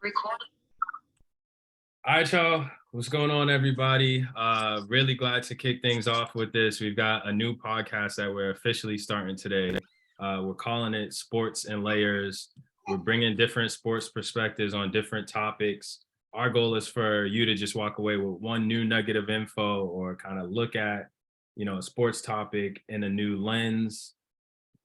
Recording. All right, y'all. What's going on, everybody? Really glad to kick things off with this. We've got a new podcast that we're officially starting today. We're calling it Sports and Layers. We're bringing different sports perspectives on different topics. Our goal is for you to just walk away with one new nugget of info or kind of look at, a sports topic in a new lens.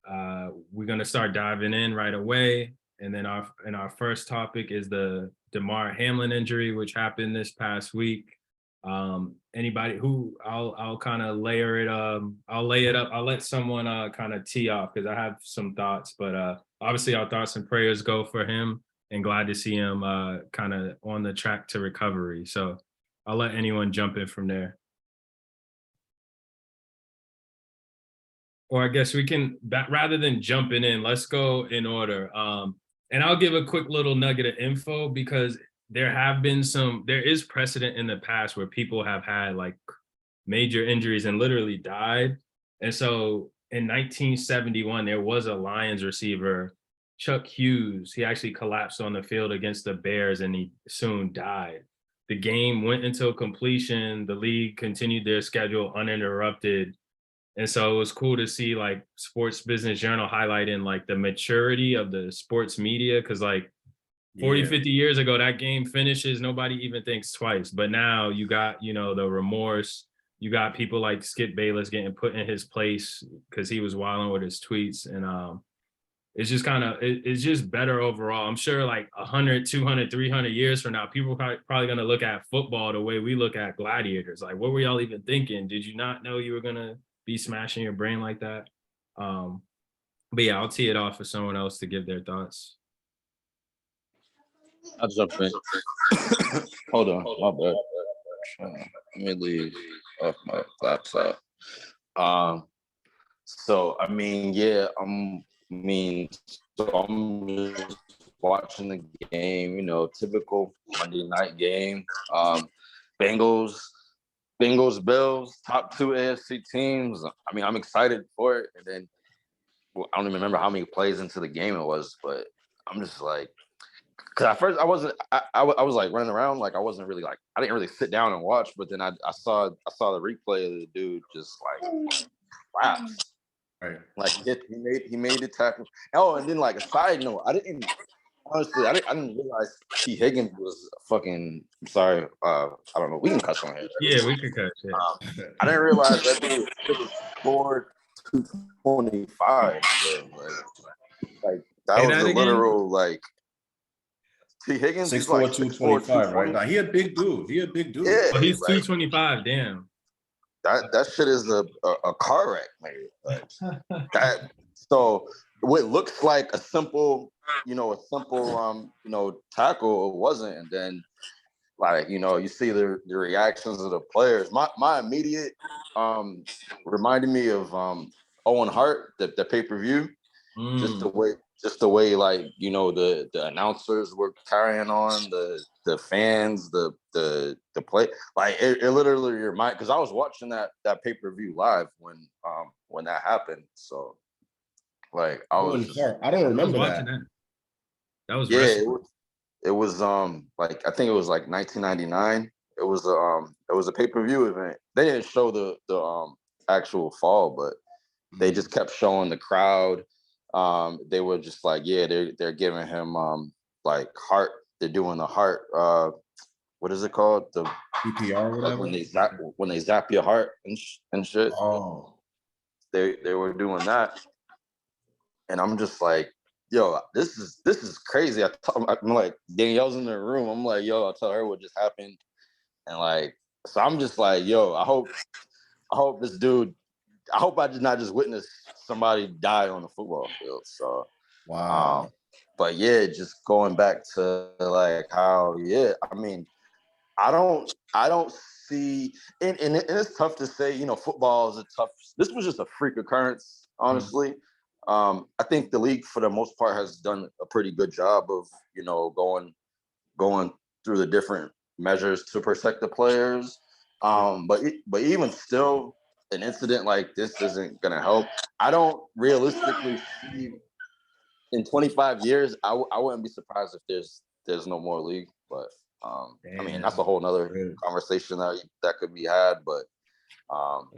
We're going to start diving in right away. And then our first topic is the Damar Hamlin injury, which happened this past week. Anybody who I'll kind of layer it. I'll lay it up. I'll let someone kind of tee off because I have some thoughts. But obviously, our thoughts and prayers go for him, and glad to see him kind of on the track to recovery. So I'll let anyone jump in from there. Or I guess we can, rather than jumping in, let's go in order. And I'll give a quick little nugget of info because there is precedent in the past where people have had like major injuries and literally died. And so in 1971, there was a Lions receiver, Chuck Hughes. He actually collapsed on the field against the Bears and he soon died. The game went until completion. The league continued their schedule uninterrupted. And so it was cool to see like Sports Business Journal highlighting like the maturity of the sports media. Cause like 50 years ago, that game finishes, nobody even thinks twice. But now you got, the remorse. You got people like Skip Bayless getting put in his place because he was wilding with his tweets. And it's just it's just better overall. I'm sure like 100, 200, 300 years from now, people are probably going to look at football the way we look at gladiators. Like, what were y'all even thinking? Did you not know you were going to be smashing your brain like that? But yeah, I'll tee it off for someone else to give their thoughts. I'll jump in. Hold on, my bad. Let me leave off my laptop. So I mean, yeah, I'm just watching the game. Typical Monday night game. Bengals, Bills, top two AFC teams. I mean, I'm excited for it. And then I don't even remember how many plays into the game it was, but I'm just like, because at first I was like running around, like I wasn't really like, I didn't really sit down and watch, but then I saw the replay of the dude just like collapse. Right. Like he made the tackle. Oh, and then like a side note, I didn't realize T. Higgins was fucking. I'm sorry, I don't know. We can cuss on here. Right? Yeah, we could cuss. Yeah. I didn't realize that dude scored 225. Like that was a literal like. T. Higgins, 6'4", 225, right? Now he a big dude. Yeah, he's 225. Damn. That shit is a car wreck, man. So what looks like a simple tackle, it wasn't. And then like, you see the reactions of the players. My immediate reminded me of Owen Hart, the pay-per-view. Just the way like, the announcers were carrying on, the fans, the play, like it literally reminded, because I was watching that pay-per-view live when that happened. So like I don't remember that. That was it was like I think it was like 1999. It was a pay-per-view event. They didn't show the actual fall, but they just kept showing the crowd. They were just like, yeah, they're giving him like heart. They're doing the heart. What is it called? The CPR or whatever. When they zap your heart and shit. Oh, they were doing that, and I'm just like, yo, this is crazy. I'm like, Danielle's in the room. I'm like, yo, I'll tell her what just happened, and like, so I'm just like, yo, I hope this dude. I hope I did not just witness somebody die on the football field. So, wow. But yeah, just going back to like how, yeah, I mean, I don't see, and it's tough to say, football is this was just a freak occurrence, honestly. I think the league for the most part has done a pretty good job of, going through the different measures to protect the players. But even still, an incident like this isn't going to help. I don't realistically see in 25 years, I wouldn't be surprised if there's there's no more league. But I mean, that's a whole nother conversation that could be had. But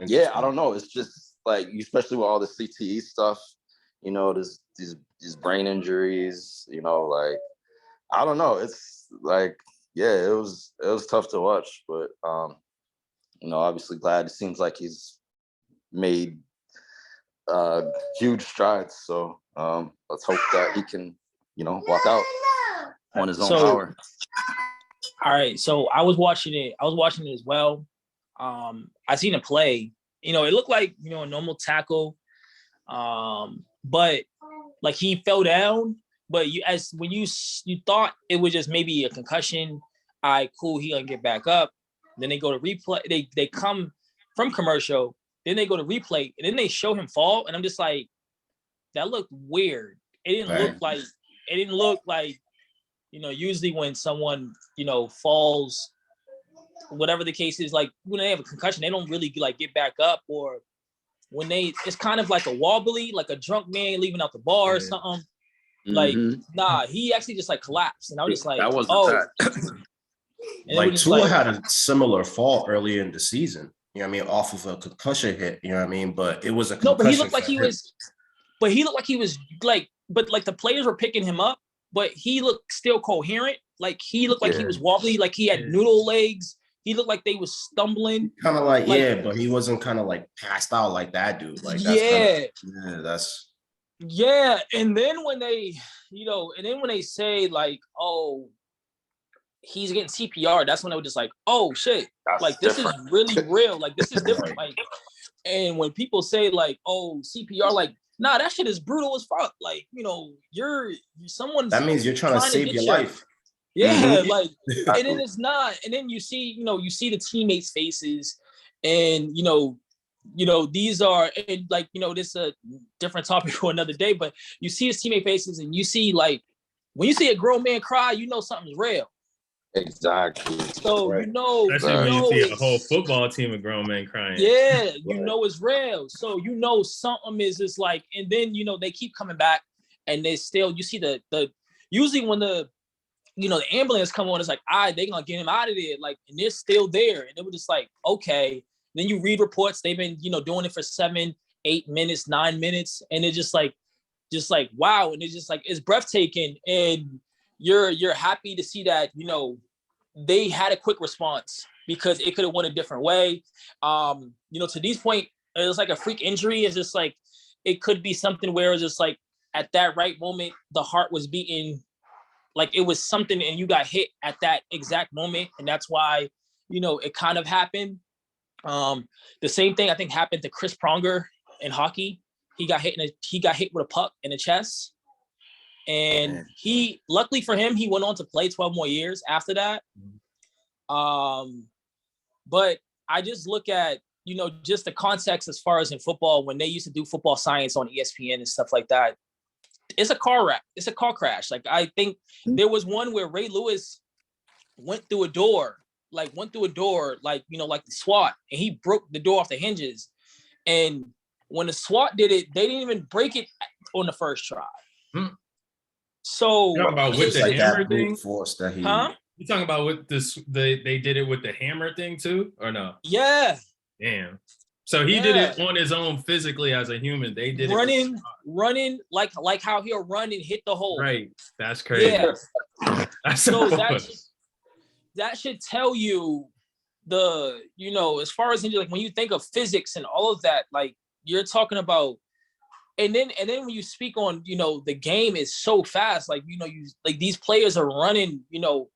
yeah, I don't know. It's just like, especially with all the CTE stuff, you know, these brain injuries, you know, like, I don't know. It's like, yeah, it was tough to watch, but you know, obviously glad. It seems like he's made huge strides. So let's hope that he can, you know, walk out on his own power. All right, so I was watching it as well. I seen him play. You know, it looked like, you know, a normal tackle, but like he fell down. But when you thought it was just maybe a concussion. All right, cool. He gonna get back up. Then they go to replay. They come from commercial. Then they go to replay, and then they show him fall. And I'm just like, that looked weird. It didn't look like, you know, usually when someone, you know, falls, whatever the case is, like when they have a concussion, they don't really like get back up, or when it's kind of like a wobbly, like a drunk man leaving out the bar or something. Like, nah, he actually just like collapsed. And I was just like, that wasn't like Tua had a similar fall earlier in the season. You know what I mean? Off of a concussion hit, you know what I mean? But it was a concussion. No, but he looked like he was like, but like the players were picking him up, but he looked still coherent. Like he looked like he was wobbly, like he had noodle legs. He looked like they was stumbling. Kind of like, but he wasn't kind of like passed out like that dude. Like that's And then when they, you know, say like, oh, he's getting CPR, that's when I was just like, oh shit, that's like this different. Is really real. Like this is different. Like, and when people say like, oh, CPR, like, nah, that shit is brutal as fuck. Like, you know, you're someone's that means you're trying to save your life. Yeah, like, and then it's not. And then you see the teammates' faces, and you know, these are, and like, you know, this is a different topic for another day. But you see his teammate faces, and you see like when you see a grown man cry, you know something's real. Exactly. So you know, especially when you see a whole football team of grown men crying. Yeah, you know it's real. So you know something is just like, and then you know they keep coming back, and they still, you see the usually when the, you know, the ambulance come on, it's like, all right, they're gonna get him out of there, like, and they're still there, and it was just like, okay. Then you read reports, they've been, you know, doing it for 7, 8 minutes, 9 minutes, and it's just like wow, and it's just like, it's breathtaking, and you're happy to see that, you know, they had a quick response, because it could have went a different way. You know, to these point, it was like a freak injury. It's just like, it could be something where it's just like at that right moment, the heart was beating, like it was something, and you got hit at that exact moment, and that's why, you know, it kind of happened. The same thing I think happened to Chris Pronger in hockey. He got hit with a puck in the chest. And he, luckily for him, he went on to play 12 more years after that. But I just look at, you know, just the context as far as in football, when they used to do football science on ESPN and stuff like that, it's a car wreck. It's a car crash. Like, I think there was one where Ray Lewis went through a door, like, you know, like the SWAT, and he broke the door off the hinges. And when the SWAT did it, they didn't even break it on the first try. So you talking about with the hammer thing? Force that he, you talking about with this? They did it with the hammer thing too, or no? Yeah. Damn. So he did it on his own physically as a human. They did running like how he'll run and hit the hole. Right. That's crazy. Yeah. So that should tell you the, you know, as far as like when you think of physics and all of that, like you're talking about. And then when you speak on, you know, the game is so fast, like, you know, like these players are running, you know,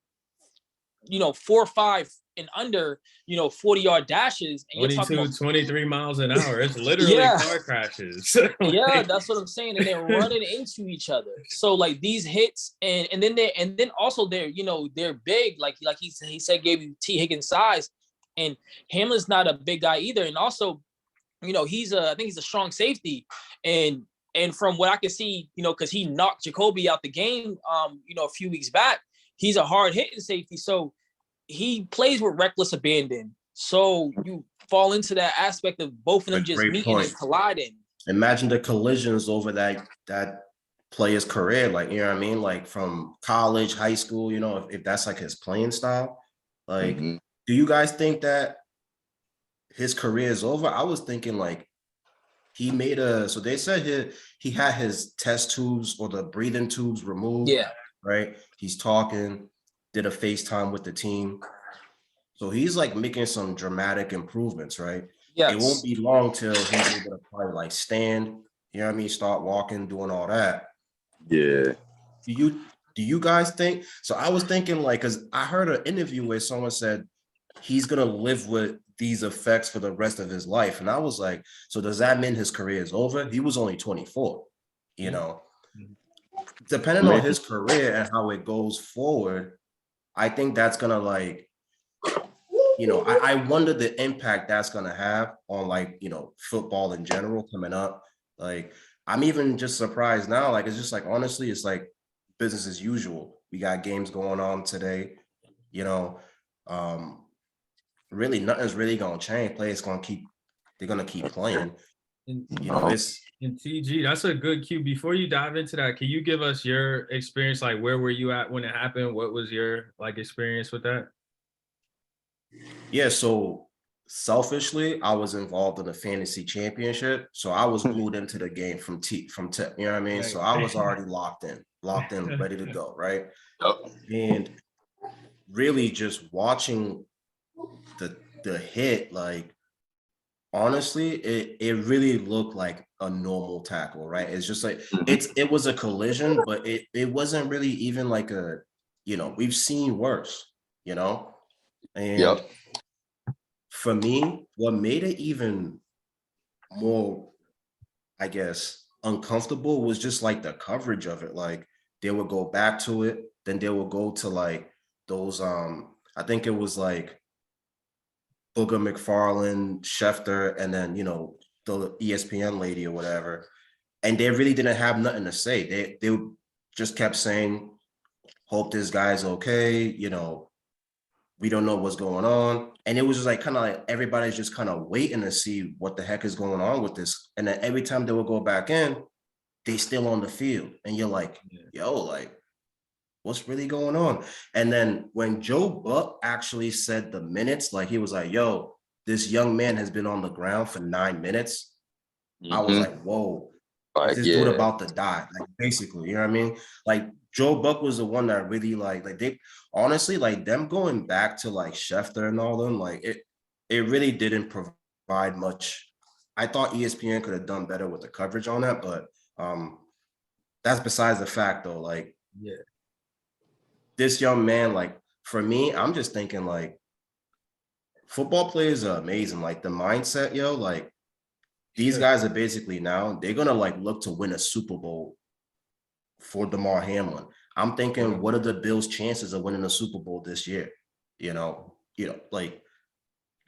4 or 5 and under, you know, 40-yard dashes. And 22, 23 miles an hour. It's literally car crashes. Yeah, that's what I'm saying. And they're running into each other. So like these hits, and then also they're, you know, they're big. Like he said, gave you T. Higgins size, and Hamlin's not a big guy either. And also, you know, I think he's a strong safety. And from what I can see, you know, because he knocked Jacoby out the game, you know, a few weeks back, he's a hard hitting safety. So he plays with reckless abandon. So you fall into that aspect of both of them just meeting and colliding. Imagine the collisions over that play his career, like, you know what I mean? Like from college, high school, you know, if that's like his playing style, like, do you guys think that his career is over? I was thinking like so they said he had his test tubes or the breathing tubes removed. Yeah. Right. He's talking, did a FaceTime with the team. So he's like making some dramatic improvements, right? Yes. It won't be long till he's able to probably like stand, you know what I mean? Start walking, doing all that. Yeah. Do you guys think? So I was thinking like, because I heard an interview where someone said he's gonna live with these effects for the rest of his life. And I was like, so does that mean his career is over? He was only 24, you know. Depending on his career and how it goes forward, I think that's gonna like, you know, I wonder the impact that's gonna have on like, you know, football in general coming up. Like, I'm even just surprised now. Like, it's just like, honestly, it's like business as usual. We got games going on today, you know. Really nothing's really gonna change. They're gonna keep playing. And, you know, it's in TG, that's a good cue. Before you dive into that, can you give us your experience? Like, where were you at when it happened? What was your like experience with that? Yeah, so selfishly, I was involved in a fantasy championship. So I was glued into the game from tip, you know what I mean? Right. So I was already locked in, ready to go, right? And really just watching the hit, like honestly, it really looked like a normal tackle, right? It's just like it was a collision, but it wasn't really even like a, you know, we've seen worse, you know? And for me, what made it even more, I guess, uncomfortable was just like the coverage of it. Like they would go back to it, then they would go to like those I think it was like Booger McFarland, Schefter, and then, you know, the ESPN lady or whatever. And they really didn't have nothing to say. They just kept saying, hope this guy's okay, you know, we don't know what's going on. And it was just like kind of like everybody's just kind of waiting to see what the heck is going on with this. And then every time they would go back in, they still on the field. And you're like, yo, like, what's really going on? And then when Joe Buck actually said the minutes, like he was like, yo, this young man has been on the ground for 9 minutes. I was like, whoa, like, this dude about to die, like basically, you know what I mean? Like Joe Buck was the one that really like they honestly, like them going back to like Schefter and all them, like it really didn't provide much. I thought ESPN could have done better with the coverage on that, but that's besides the fact though. Like, this young man, like for me, I'm just thinking like football players are amazing. Like the mindset, yo, like these guys are basically now they're gonna like look to win a Super Bowl for Damar Hamlin. I'm thinking, what are the Bills' chances of winning a Super Bowl this year? You know, like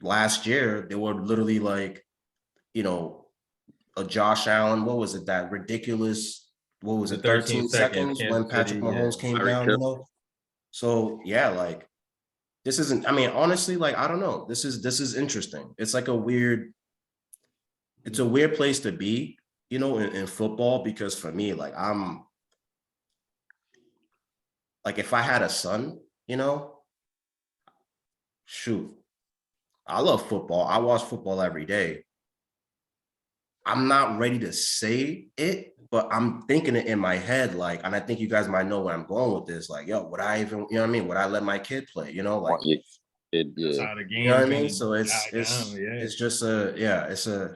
last year they were literally like, you know, a Josh Allen. What was it? That ridiculous. What was it? 13 seconds when Patrick Mahomes came down. You know. So yeah, like this isn't. I mean, honestly, like I don't know. This is interesting. It's like it's a weird place to be, you know, in football, because for me, like I'm like if I had a son, you know, shoot, I love football. I watch football every day. I'm not ready to say it, but I'm thinking it in my head, like, and I think you guys might know where I'm going with this. Like, yo, would I even, you know what I mean? Would I let my kid play? You know, like, you know what I mean? So it's just interesting.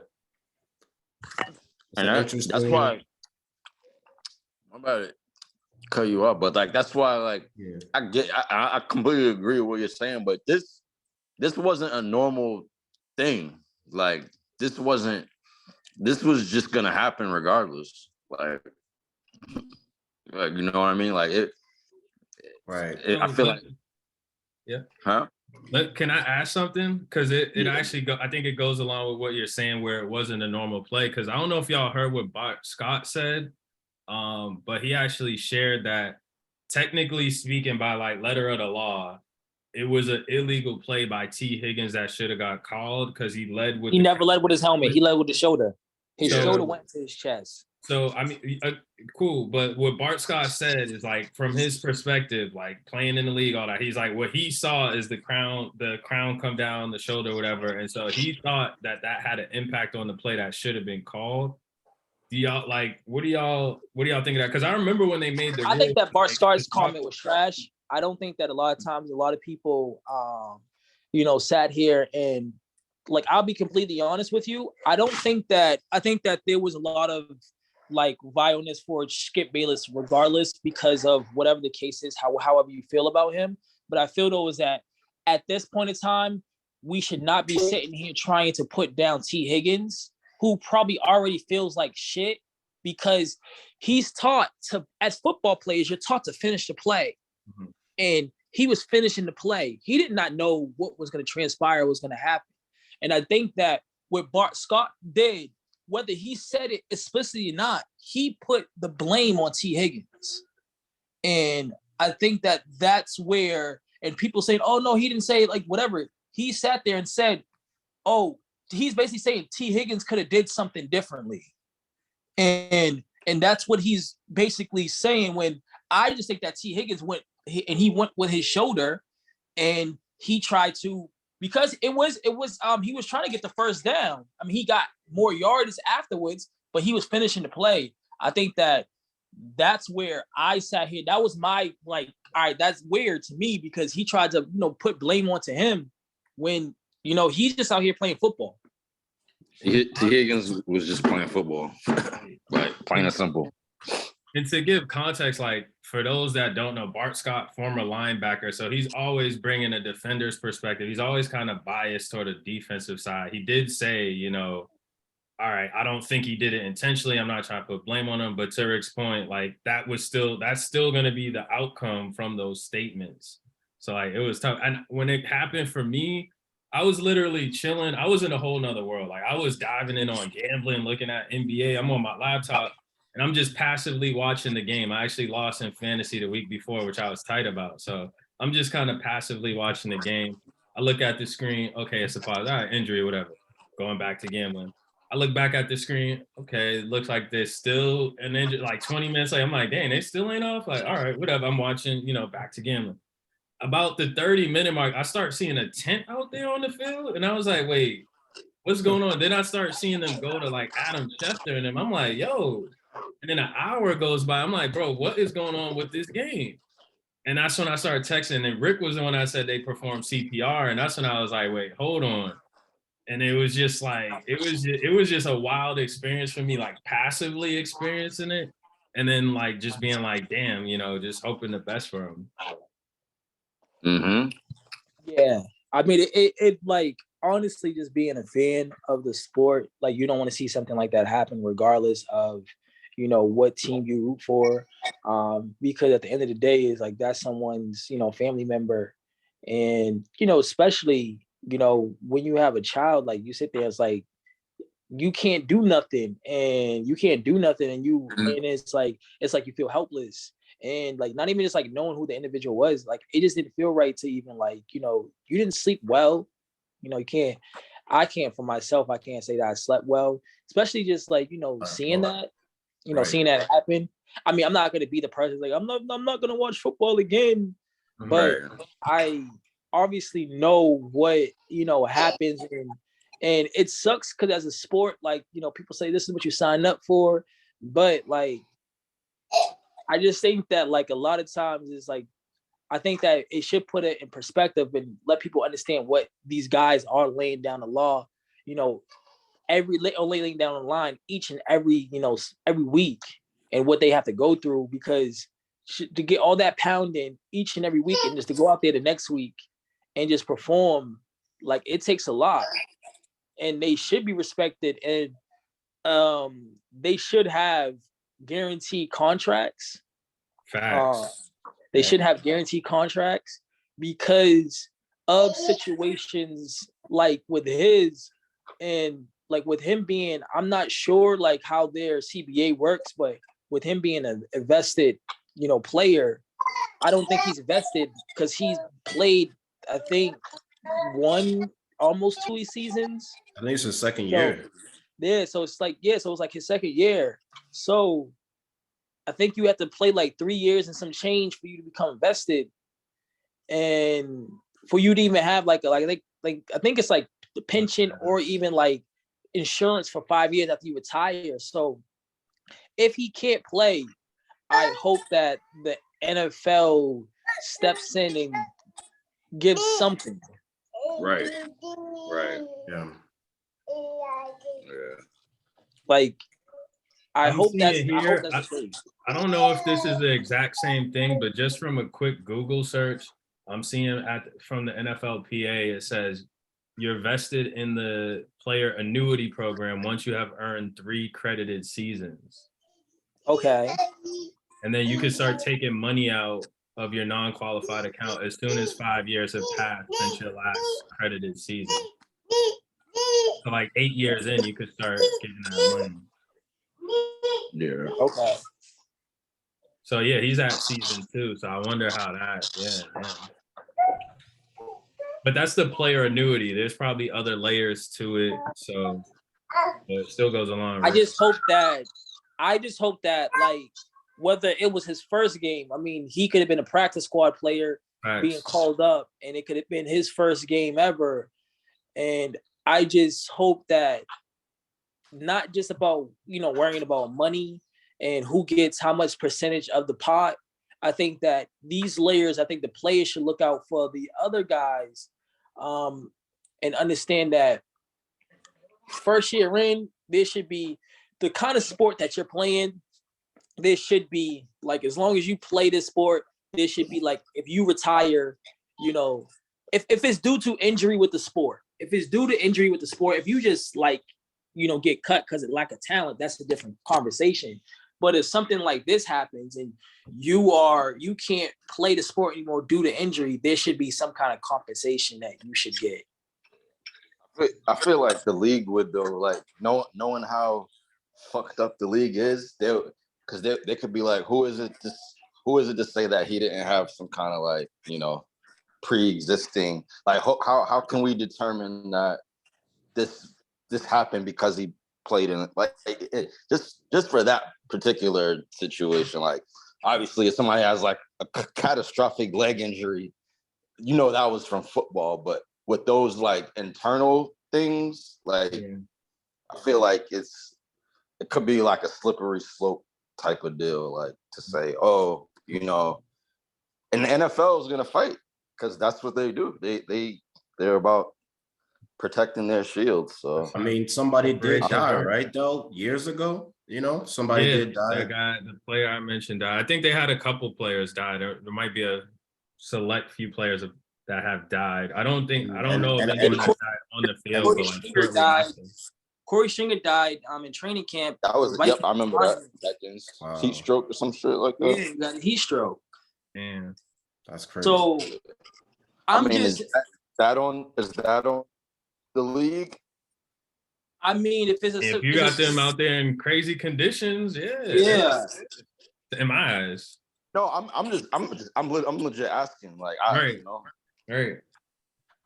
That's why I'm about to cut you up, but like that's why, like, I completely agree with what you're saying, but this wasn't a normal thing. Like, this was just gonna happen regardless. Like you know what I mean? Like it. Right. I feel like. Yeah. Huh? Can I ask something? Because it actually I think it goes along with what you're saying, where it wasn't a normal play. Because I don't know if y'all heard what Scott said, but he actually shared that technically speaking, by like letter of the law, it was an illegal play by T. Higgins that should have got called because he led with. He never led with his helmet. He led with the shoulder. His shoulder went to his chest. So I mean, cool. But what Bart Scott said is like from his perspective, like playing in the league, all that. He's like, what he saw is the crown come down the shoulder, whatever. And so he thought that had an impact on the play that should have been called. Do y'all like? What do y'all think of that? Because I remember when they made the rule. I think that Bart Scott's comment was trash. I don't think that a lot of times a lot of people, sat here and like, I'll be completely honest with you. I think that there was a lot of like vileness for Skip Bayless, regardless, because of whatever the case is, however you feel about him. But I feel though is that at this point in time, we should not be sitting here trying to put down T. Higgins, who probably already feels like shit because he's taught to, as football players, you're taught to finish the play. Mm-hmm. And he was finishing the play. He did not know what was going to transpire, was going to happen. And I think that what Bart Scott did, whether he said it explicitly or not, he put the blame on T. Higgins. And I think that that's where, and people saying, oh, no, he didn't say it, like whatever. He sat there and said, oh, he's basically saying T. Higgins could have did something differently. And that's what he's basically saying, when I just think that T. Higgins went with his shoulder and he tried to, because he was trying to get the first down. I mean, he got more yards afterwards, but he was finishing the play. I think that's where I sat here. That was my, like, all right, that's weird to me because he tried to, put blame onto him when, he's just out here playing football. T. Higgins was just playing football, like plain and simple. And to give context, like for those that don't know, Bart Scott, former linebacker, so he's always bringing a defender's perspective. He's always kind of biased toward the defensive side. He did say, all right, I don't think he did it intentionally. I'm not trying to put blame on him, but to Rick's point, like that's still going to be the outcome from those statements. So like it was tough. And when it happened for me, I was literally chilling. I was in a whole nother world. Like I was diving in on gambling, looking at NBA. I'm on my laptop. And I'm just passively watching the game. I actually lost in fantasy the week before, which I was tight about. So I'm just kind of passively watching the game. I look at the screen. Okay, it's a pause. All right, injury, whatever. Going back to gambling. I look back at the screen. Okay, it looks like there's still an injury. Like 20 minutes later, I'm like, dang, they still ain't off? Like, all right, whatever. I'm watching, back to gambling. About the 30-minute mark, I start seeing a tent out there on the field. And I was like, wait, what's going on? Then I start seeing them go to like Adam Schefter and them. I'm like, yo. And then an hour goes by. I'm like, bro, what is going on with this game? And that's when I started texting. And Rick was the one that said they performed CPR. And that's when I was like, wait, hold on. And it was just like, it was just a wild experience for me, like passively experiencing it. And then like just being like, damn, just hoping the best for him. Mm-hmm. Yeah. I mean, it like, honestly, just being a fan of the sport, like you don't want to see something like that happen regardless of, what team you root for, because at the end of the day is like that's someone's family member, and especially when you have a child, like you sit there, it's like you can't do nothing and and it's like you feel helpless, and like not even just like knowing who the individual was, like it just didn't feel right to even like you didn't sleep well, I can't for myself, I can't say that I slept well, especially just like seeing that. Right. Seeing that happen. I mean, I'm not going to be the person like I'm not going to watch football again, but right. I obviously know what happens, and it sucks because as a sport, like people say this is what you signed up for, but like I just think that like a lot of times is like I think that it should put it in perspective and let people understand what these guys are laying down the law, laying down the line each and every week, and what they have to go through, because to get all that pounding each and every week and just to go out there the next week and just perform, like it takes a lot, and they should be respected, and they should have guaranteed contracts. Facts. They should have guaranteed contracts because of situations like with his, and like with him being, I'm not sure like how their CBA works, but with him being a vested, player, I don't think he's vested because he's played, I think, almost 2 seasons. I think it's his second year. Yeah, so it's like, so it's like his second year. So I think you have to play like 3 years and some change for you to become invested. And for you to even have like I think it's like the pension or even like insurance for 5 years after you retire. So if he can't play, I hope that the NFL steps in and gives something. Right. Yeah. Like I I'm hope seeing that's here. the case. I don't know if this is the exact same thing, but just from a quick Google search, I'm seeing from the NFLPA, it says you're vested in the player annuity program once you have earned 3 credited seasons. Okay. And then you can start taking money out of your non-qualified account as soon as 5 years have passed since your last credited season. So like 8 years in, you could start getting that money. Yeah. Okay. So yeah, he's at season 2. So I wonder how that. Yeah. But that's the player annuity. There's probably other layers to it. So it still goes along. I just hope that like whether it was his first game, I mean, he could have been a practice squad player being called up, and it could have been his first game ever. And I just hope that not just about, worrying about money and who gets how much percentage of the pot. I think that these layers, I think the players should look out for the other guys, and understand that first year in, there should be the kind of sport that you're playing. There should be like, as long as you play this sport, there should be like, if you retire, if it's due to injury with the sport, if you just like, get cut because of lack of talent, that's a different conversation. But if something like this happens and you can't play the sport anymore due to injury, there should be some kind of compensation that you should get. I feel like the league would, though, like knowing how fucked up the league is, because they could be like, who is it to say that he didn't have some kind of like, pre-existing, like how can we determine that this happened because he played in just for that particular situation. Like obviously if somebody has like a catastrophic leg injury, that was from football, but with those like internal things, like I feel like it could be like a slippery slope type of deal, like to say, and the NFL is gonna fight because that's what they do. They're about protecting their shield. So I mean, somebody did die, right? Though years ago, somebody did die. That guy, the player I mentioned, died. I think they had a couple players die. There might be a select few players that have died. I don't know if anyone died on the field, but like shortly after. Corey Stringer died in training camp. That was I remember that heat stroke or some shit like that. Yeah, he got heat stroke. Yeah, that's crazy. So is that on the league? I mean, if you got them out there in crazy conditions, yeah. In my eyes. No, I'm legit asking. Like, Right.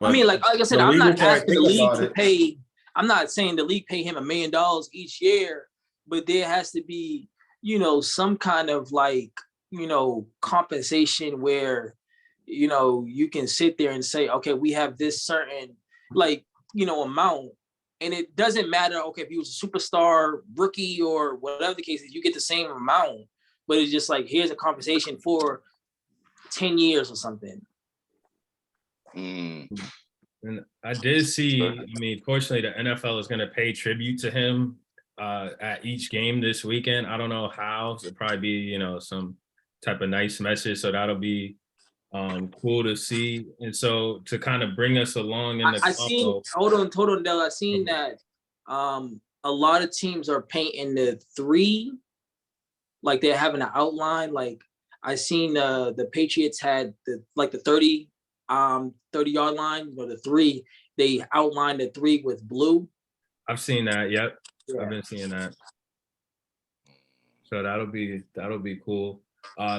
I mean, like I said, I'm not asking the league to pay. I'm not saying the league pay him $1 million each year, but there has to be, some kind of like, compensation where, you can sit there and say, okay, we have this certain like, amount. And it doesn't matter, okay, if he was a superstar, rookie, or whatever the case is, you get the same amount. But it's just like, here's a compensation for 10 years or something. And I did see, fortunately, the NFL is going to pay tribute to him at each game this weekend. I don't know how. It'll probably be, some type of nice message. So that'll be cool to see. And so to kind of bring us along in the hold on, Del. I seen that a lot of teams are painting the 3, like they're having an outline. Like I seen the Patriots had the 30-yard line, the 3, they outlined the 3 with blue. I've seen that. Yep. Yeah. I've been seeing that. So that'll be cool.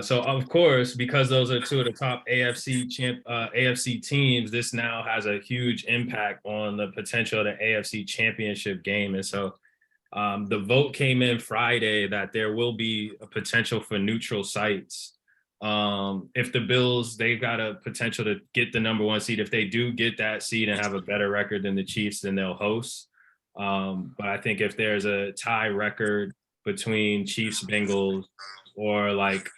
So of course, because those are 2 of the top AFC teams, this now has a huge impact on the potential of the AFC championship game. And so The vote came in Friday that there will be a potential for neutral sites. If the Bills, they've got a potential to get the number 1 seed. If they do get that seed and have a better record than the Chiefs, then they'll host. But I think if there's a tie record between Chiefs, Bengals, or like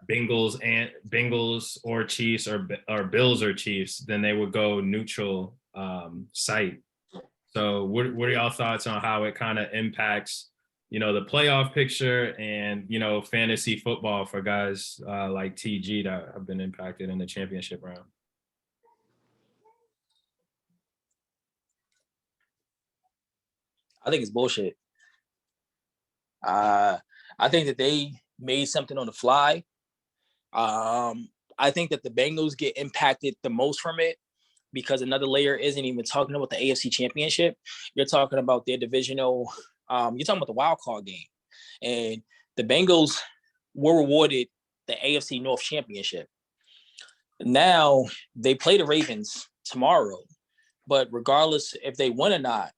Bengals or Chiefs or Bills or Chiefs, then they would go neutral site. So what are y'all thoughts on how it kind of impacts, the playoff picture and, fantasy football for guys like TG that have been impacted in the championship round? I think it's bullshit. I think that they made something on the fly. I think that the Bengals get impacted the most from it because another layer isn't even talking about the AFC Championship. You're talking about their divisional. You're talking about the wild card game, and the Bengals were awarded the AFC North Championship. Now they play the Ravens tomorrow, but regardless if they win or not,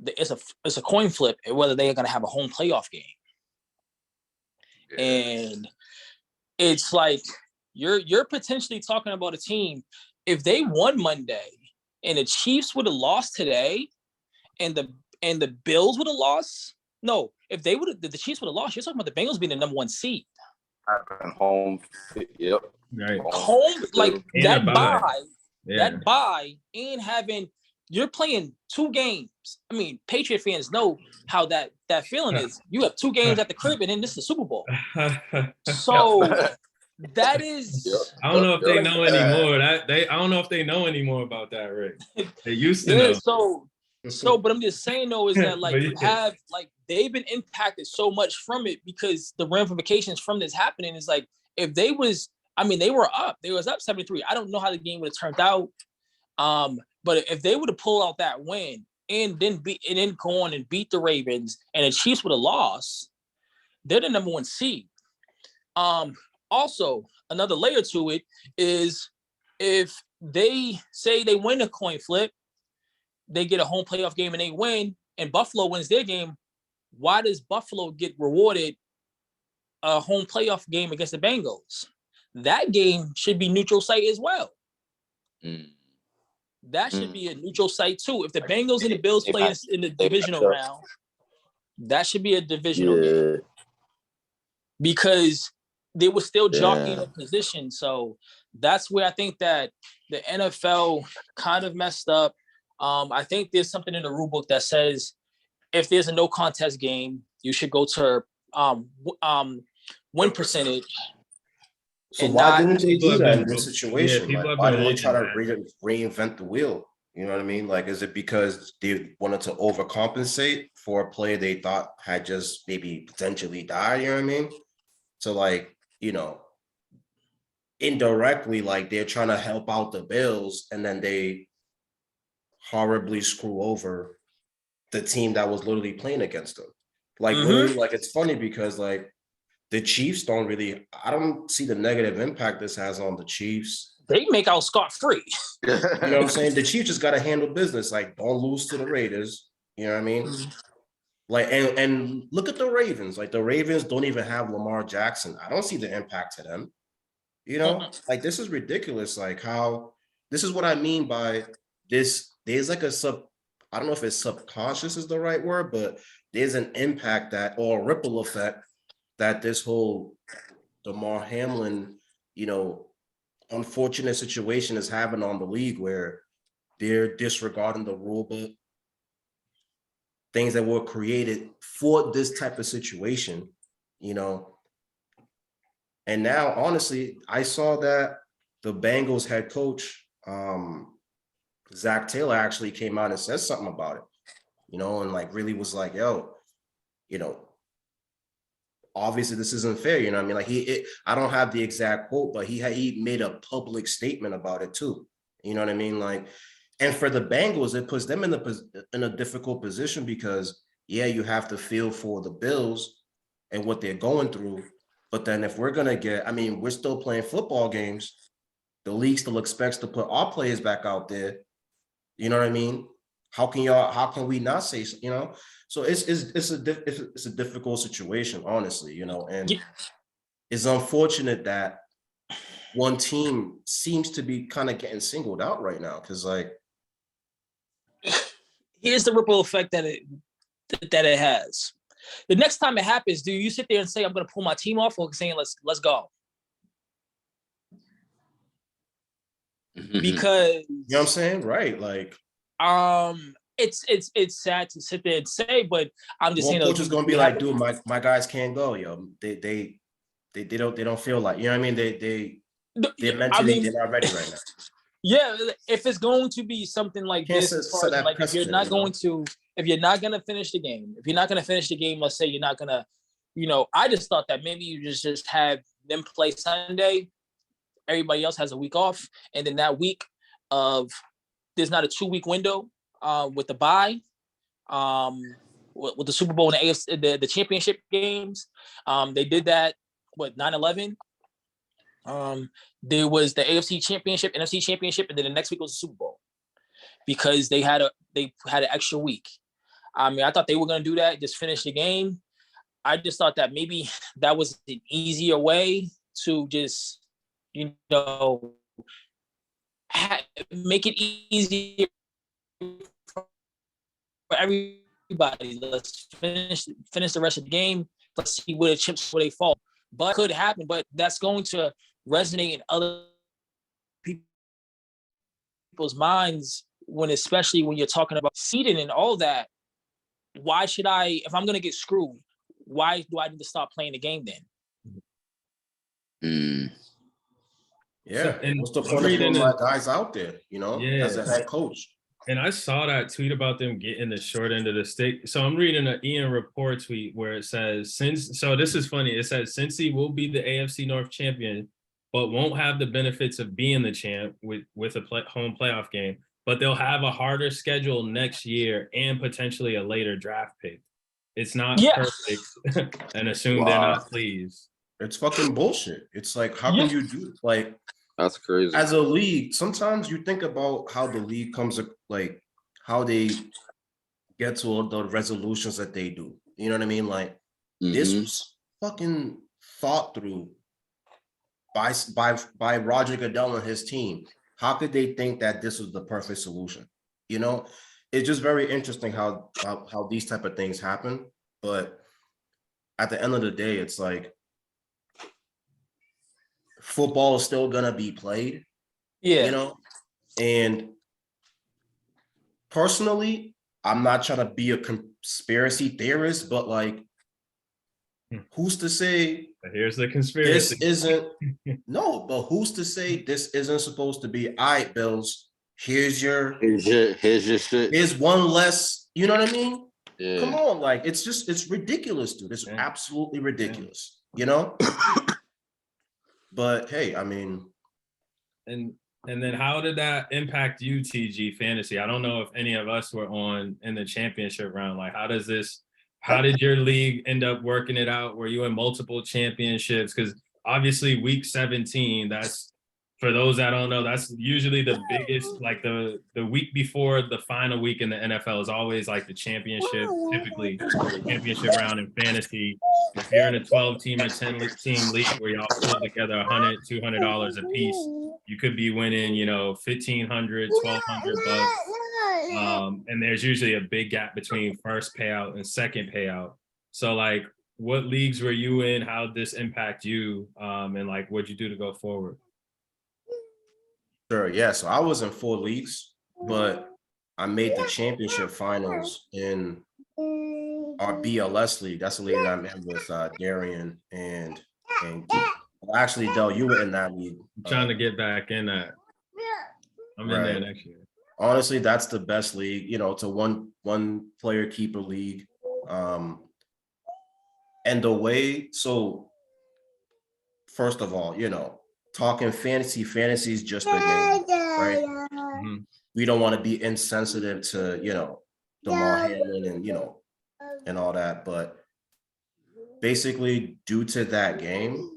it's a coin flip whether they are going to have a home playoff game. And it's like you're potentially talking about a team, if they won Monday and the Chiefs would have lost today and the Bills would have lost. No, if the Chiefs would have lost, you're talking about the Bengals being the number 1 seed. Home, yep. Right. Home, like and that bye. bye and having, you're playing 2 games. I mean, Patriot fans know how that feeling is. You have 2 games at the crib and then this is the Super Bowl. So that is. I don't know if they know anymore. I don't know if they know anymore about that, Rick. They used to know. So, but I'm just saying though, is that like you have like they've been impacted so much from it because the ramifications from this happening is like if they was, I mean, they were up 73. I don't know how the game would have turned out. But if they would have pulled out that win and then go on and beat the Ravens and the Chiefs would have lost, they're the number 1 seed. Also, another layer to it is if they say they win a coin flip, they get a home playoff game and they win, and Buffalo wins their game, why does Buffalo get rewarded a home playoff game against the Bengals? That game should be neutral site as well. That should be a neutral site too. If the Bengals and the Bills play in the divisional round, that should be a divisional game. Because they were still jockeying a position. So that's where I think that the NFL kind of messed up. I think there's something in the rule book that says if there's a no contest game, you should go to win percentage. So why didn't they do that in this situation? Like, why did they try to reinvent the wheel? You know what I mean? Like, is it because they wanted to overcompensate for a play they thought had just maybe potentially died? You know what I mean? So like, indirectly, like they're trying to help out the Bills and then they horribly screw over the team that was literally playing against them. Like, literally, like it's funny because like the Chiefs I don't see the negative impact this has on the Chiefs. They make out scot-free. You know what I'm saying? The Chiefs just got to handle business. Like, don't lose to the Raiders. You know what I mean? Like, and look at the Ravens. Like, the Ravens don't even have Lamar Jackson. I don't see the impact to them. Like, this is ridiculous. Like, how this is what I mean by this. There's like I don't know if it's subconscious is the right word, but there's an impact or a ripple effect that this whole Damar Hamlin, unfortunate situation is having on the league where they're disregarding the rule book, things that were created for this type of situation, And now, honestly, I saw that the Bengals head coach, Zach Taylor, actually came out and said something about it, and like really was like, yo, obviously this isn't fair, you know what I mean? Like I don't have the exact quote, but he made a public statement about it too. You know what I mean? Like, and for the Bengals, it puts them in a difficult position because you have to feel for the Bills and what they're going through. But then if we're we're still playing football games. The league still expects to put our players back out there. You know what I mean? How can we not say, you know? So it's a difficult situation, honestly, you know, and it's unfortunate that one team seems to be kind of getting singled out right now. Cause like, here's the ripple effect that it has. The next time it happens, do you sit there and say, I'm going to pull my team off, or saying, let's go? Because you know what I'm saying? Right. Like, it's sad to sit there and say, but I'm just saying, coach is going to be like, dude, my guys can't go, yo. They don't feel like, you know what I mean? They're mentally, they're not ready right now. Yeah, if it's going to be something like this, as far as like if you're not going to finish the game, let's say you're not gonna, you know, I just thought that maybe you just have them play Sunday, everybody else has a week off, and then that week of there's not a 2-week window with the bye, with the Super Bowl and the AFC, the championship games. They did that 9/11. There was the AFC Championship, NFC Championship, and then the next week was the Super Bowl, because they had an extra week. I mean, I thought they were going to do that, just finish the game. I just thought that maybe that was an easier way to just, you know, make it easier for everybody. Let's finish the rest of the game. Let's see where the chips where they fall. But it could happen, but that's going to resonate in other people's minds especially when you're talking about seeding and all that. Why should if I'm going to get screwed, why do I need to stop playing the game then? Yeah. So, and what's the point of putting my guys out there, you know, as a head coach? And I saw that tweet about them getting the short end of the stick. So I'm reading an Ian Rapport tweet where it says, so this is funny. It says, Cincy will be the AFC North champion, but won't have the benefits of being the champ with a home playoff game. But they'll have a harder schedule next year and potentially a later draft pick. It's not perfect and assume they're not pleased. It's fucking bullshit. It's like, how can you do like, that's crazy. As a league, sometimes you think about how the league comes, like how they get to the resolutions that they do. You know what I mean? Like this was fucking thought through by Roger Goodell and his team. How could they think that this was the perfect solution? You know, it's just very interesting how these type of things happen. But at the end of the day, it's like, football is still gonna be played, you know. And personally, I'm not trying to be a conspiracy theorist, but like, who's to say? Here's the conspiracy. This isn't no, but who's to say this isn't supposed to be? All right, Bills. Here's your shit. Here's one less. You know what I mean? Yeah. Come on, like it's ridiculous, dude. It's absolutely ridiculous. You know. But hey, I mean, and then how did that impact you, TG Fantasy? I don't know if any of us were in the championship round. Like, how did your league end up working it out? Were you in multiple championships? Because obviously week 17, that's, for those that don't know, that's usually the biggest, like the week before the final week in the NFL is always like the championship, typically the championship round in fantasy. If you're in a 12-team or 10-team league where y'all pull together $100, $200 a piece, you could be winning, you know, $1,500, $1,200. And there's usually a big gap between first payout and second payout. So like, what leagues were you in? How did this impact you? And like, what'd you do to go forward? Sure, yeah. So I was in 4 leagues, but I made the championship finals in our BLS league. That's the league that I'm in with Darian and actually, Del, you were in that league. I'm trying to get back in that. I'm in there next year. Honestly, that's the best league. You know, it's a one player keeper league. And the way, so first of all, you know, talking fantasy is just a game, right? Mm-hmm. We don't want to be insensitive to, you know, Damar Hamlin and, you know, and all that. But basically, due to that game,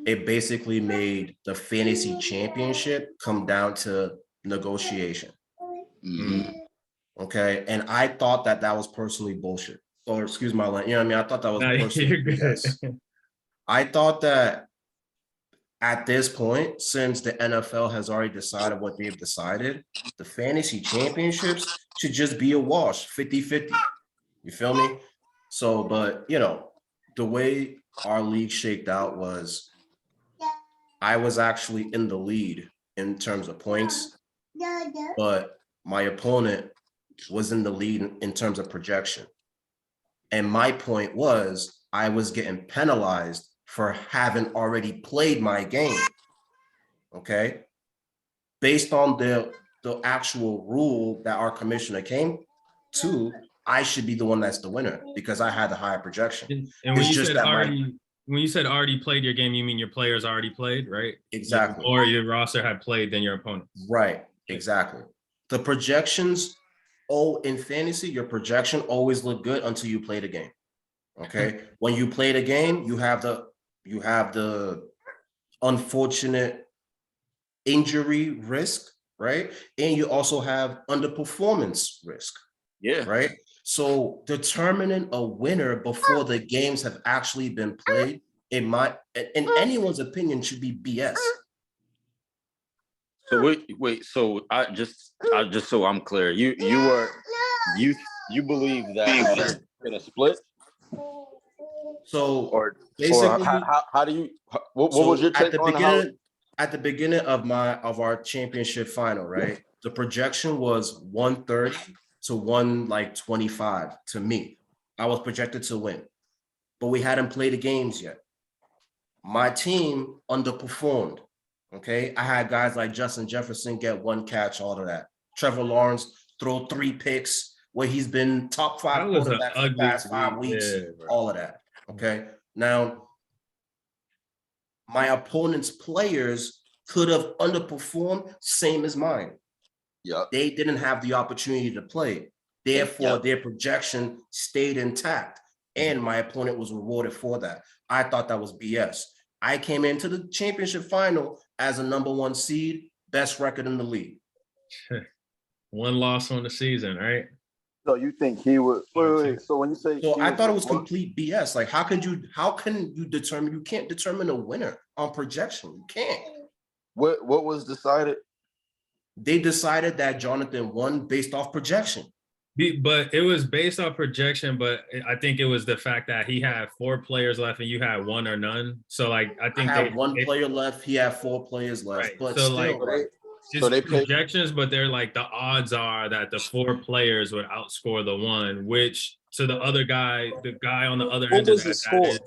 it basically made the fantasy championship come down to negotiation. Mm-hmm. Okay. And I thought that was personally bullshit. Or excuse my language. You know what I mean? I thought that was Nah, personally you're good. BS. I thought that at this point, since the NFL has already decided what they've decided, the fantasy championships should just be a wash, 50-50. You feel me? So, but the way our league shaked out was I was actually in the lead in terms of points, but my opponent was in the lead in terms of projection. And my point was I was getting penalized for having already played my game. Okay. Based on the actual rule that our commissioner came to, I should be the one that's the winner because I had the higher projection. And when you said already played your game, you mean your players already played, right? Exactly. Or your roster had played than your opponent. Right. Exactly. The projections, in fantasy, your projection always look good until you play the game. Okay. When you play the game, you have the unfortunate injury risk, right? And you also have underperformance risk. Yeah. Right. So determining a winner before the games have actually been played, in anyone's opinion, should be BS. So wait. So I just so I'm clear, you believe that they're gonna split? So Or basically, how do you? What was your take on how? At the beginning of our championship final, right? The projection was 130 to 125 to me. I was projected to win, but we hadn't played the games yet. My team underperformed. Okay. I had guys like Justin Jefferson get 1 catch, all of that. Trevor Lawrence throw 3 picks where he's been top 5 quarterback for the past 5 weeks, all of that. Okay. Now, my opponent's players could have underperformed, same as mine. Yeah. They didn't have the opportunity to play. Therefore, their projection stayed intact, and my opponent was rewarded for that. I thought that was BS. I came into the championship final as a #1 seed, best record in the league. 1 loss on the season, right? So you think he would? Wait. So when you say, so I thought it was complete BS. Like, how can you determine? You can't determine a winner on projection. You can't. What was decided? They decided that Jonathan won based off projection. But it was based off projection, but I think it was the fact that he had 4 players left and you had 1 or none. So like I think I had 1 player left. He had 4 players left. Right. But so still, like right. So they projections, but they're like the odds are that the 4 players would outscore the 1, which to the other guy, the guy on the other end of that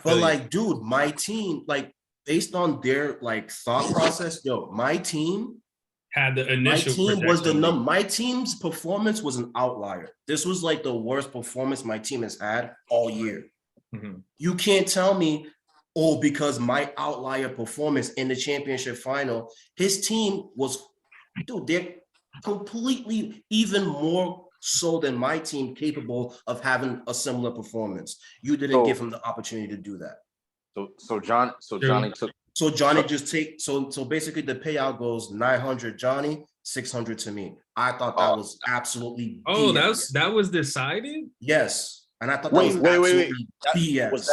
but like, dude, my team, like, based on their like thought process, my team had the initial. My team's performance was an outlier. This was like the worst performance my team has had all year. Mm-hmm. You can't tell me, because my outlier performance in the championship final, his team was, dude, they're completely even more so than my team capable of having a similar performance. You didn't give him the opportunity to do that. Johnny just take so basically the payout goes 900 Johnny, 600 to me. I thought that was absolutely BS. that was decided? Yes. And I thought that was absolutely BS.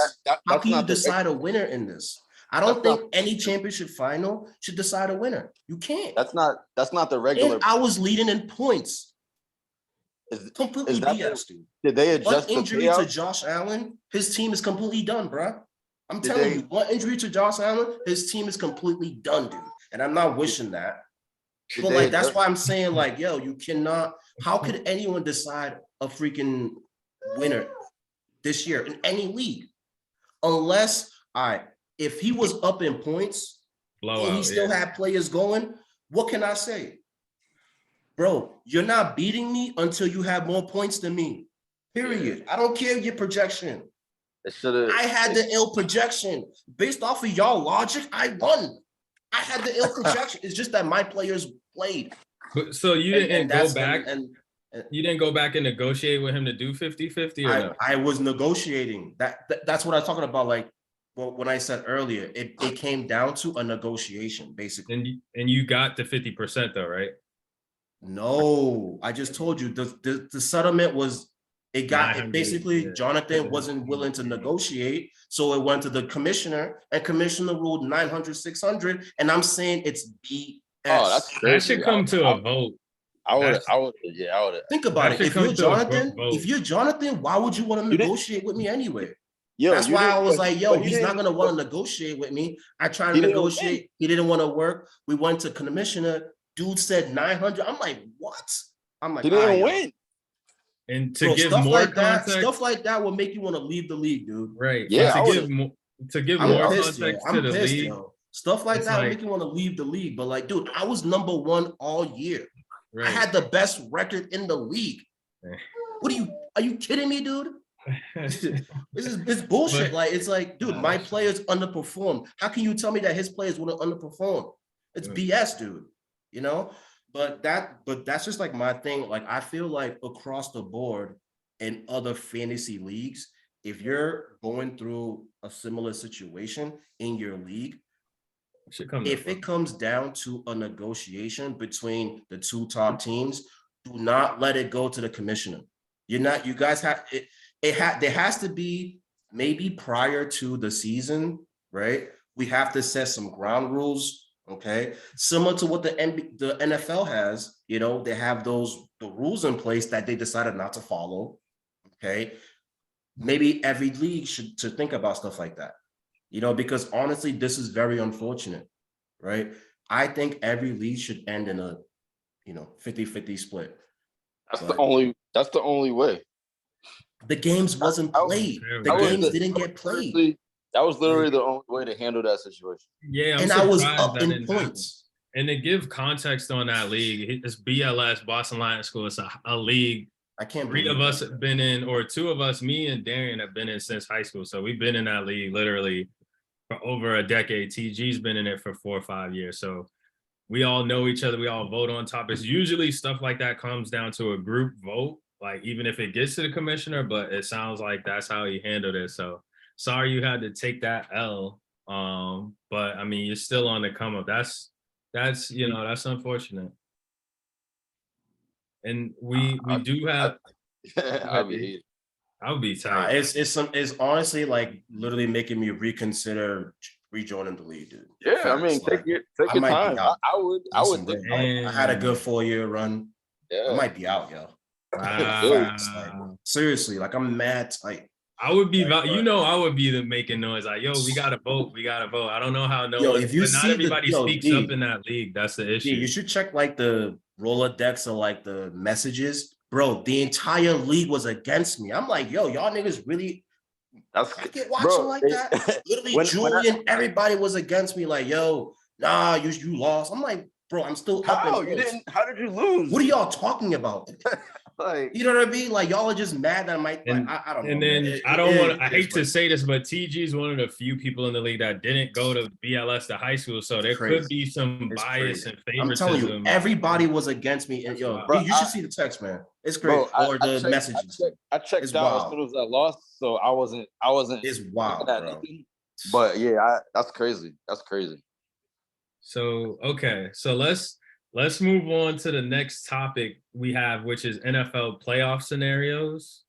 How can you decide a winner in this? I don't think any championship final should decide a winner. You can't. That's not the regular. And I was leading in points. Completely BS, dude. Did they adjust one injury to Josh Allen? His team is completely done, bro. I'm telling you, one injury to Josh Allen, his team is completely done, dude. And I'm not wishing that. But like, that's why I'm saying, like, yo, you cannot. How could anyone decide a freaking winner this year in any league? Unless, if he was up in points and he still had players going, what can I say? Bro, you're not beating me until you have more points than me. Period. I don't care your projection. I had the ill projection. Based off of y'all logic, I won. I had the ill projection. It's just that my players played. So you didn't go back and you didn't go back and negotiate with him to do 50-50 or no? I was negotiating. That's what I'm talking about. Like, well, when I said earlier, it came down to a negotiation, basically. And you got the 50% though, right? No, I just told you the settlement was basically Jonathan wasn't willing to negotiate, so it went to the commissioner, and commissioner ruled 900, 600, and I'm saying it's BS. Oh, that's crazy. That should come to a vote. I would. Think about it. If you're Jonathan, why would you want to negotiate with me anyway? Yo, that's why I was like, yo, he's not gonna want to negotiate with me. I tried to negotiate. He didn't want to work. We went to commissioner. Dude said 900. I'm like, what? I'm like, he didn't win. And to give more context, stuff like that will make you want to leave the league, dude. Right. Yeah. To give more context to the league. Stuff like that will make you want to leave the league. But like, dude, I was #1 all year. Right. I had the best record in the league. What are you kidding me, dude? It's bullshit. Like, it's like, dude, my players underperformed. How can you tell me that his players wouldn't underperform? It's BS, dude. You know, but that's just like my thing. Like, I feel like across the board in other fantasy leagues, if you're going through a similar situation in your league, if it comes down to a negotiation between the two top teams, do not let it go to the commissioner. You guys have it. There has to be, maybe prior to the season, right? We have to set some ground rules. Okay, similar to what the NFL has, you know, they have the rules in place that they decided not to follow. Okay, maybe every league should think about stuff like that, you know, because honestly, this is very unfortunate, right? I think every league should end in a, 50-50 split. That's the only way. The games wasn't played. The games didn't get played. That was literally the only way to handle that situation. Yeah, and I was up in points. And to give context on that league, it's BLS, Boston Lions School. It's a league. I can't. 3 of us have been in, or 2 of us, me and Darian, have been in since high school. So we've been in that league literally for over a decade. TG's been in it for 4 or 5 years. So we all know each other. We all vote on topics. Usually stuff like that comes down to a group vote, like even if it gets to the commissioner, but it sounds like that's how he handled it. So sorry you had to take that L, but I mean, you're still on the come up. That's that's unfortunate. And we do have. I would be tired. It's honestly like literally making me reconsider rejoining the league, dude. Yeah, I mean, take your time. I would think. I had a good 4-year run. Yeah. I might be out, yo. Seriously, like I'm mad tight. I would be, I would be making noise like, yo, we got to vote. I don't know how not everybody speaks up in that league. That's the issue. You should check like the Rolodex or like the messages. Bro, the entire league was against me. I'm like, yo, y'all niggas really I get watching like that. Literally, Julian, everybody was against me. Like, yo, nah, you lost. I'm like, bro, I'm still up. How did you lose? What are y'all talking about? Like, you know what I mean? Like, y'all are just mad that I might. I don't know. And then I hate to say this, but TG is one of the few people in the league that didn't go to BLS to high school, so there could be some bias and favoritism. I'm telling you, everybody was against me. And yo, bro, you should see the text, man. It's great. Or the messages. I checked out as soon as I lost, so I wasn't. It's wild, bro. But yeah, that's crazy. That's crazy. So okay, so let's move on to the next topic we have, which is NFL playoff scenarios.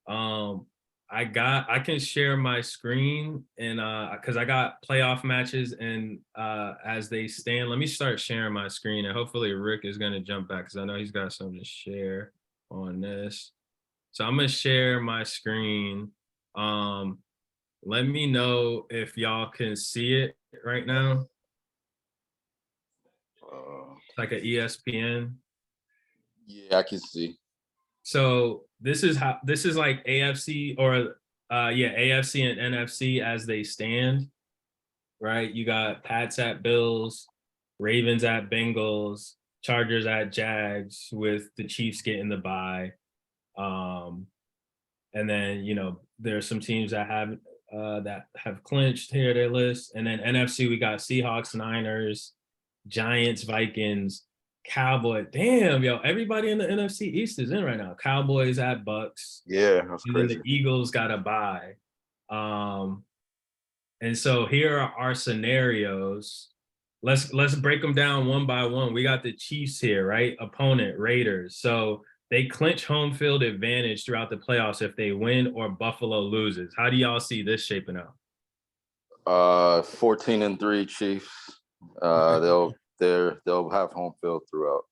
I can share my screen and because I got playoff matches and as they stand. Let me start sharing my screen and hopefully Rick is gonna jump back because I know he's got something to share on this. So I'm gonna share my screen. Let me know if y'all can see it right now. Like an ESPN. Yeah, I can see. So this is like AFC or AFC and NFC as they stand, right? You got Pats at Bills, Ravens at Bengals, Chargers at Jags, with the Chiefs getting the bye. And then there's some teams that have clinched here their list, and then NFC we got Seahawks, Niners, Giants, Vikings, Cowboys. Damn, yo, everybody in the NFC East is in right now. Cowboys at Bucks. Yeah, that's crazy. And then the Eagles got a bye. And so here are our scenarios. let's break them down one by one. We got the Chiefs here, right? Opponent, Raiders. So they clinch home field advantage throughout the playoffs if they win or Buffalo loses. How do y'all see this shaping out? 14-3 Chiefs. They'll have home field throughout.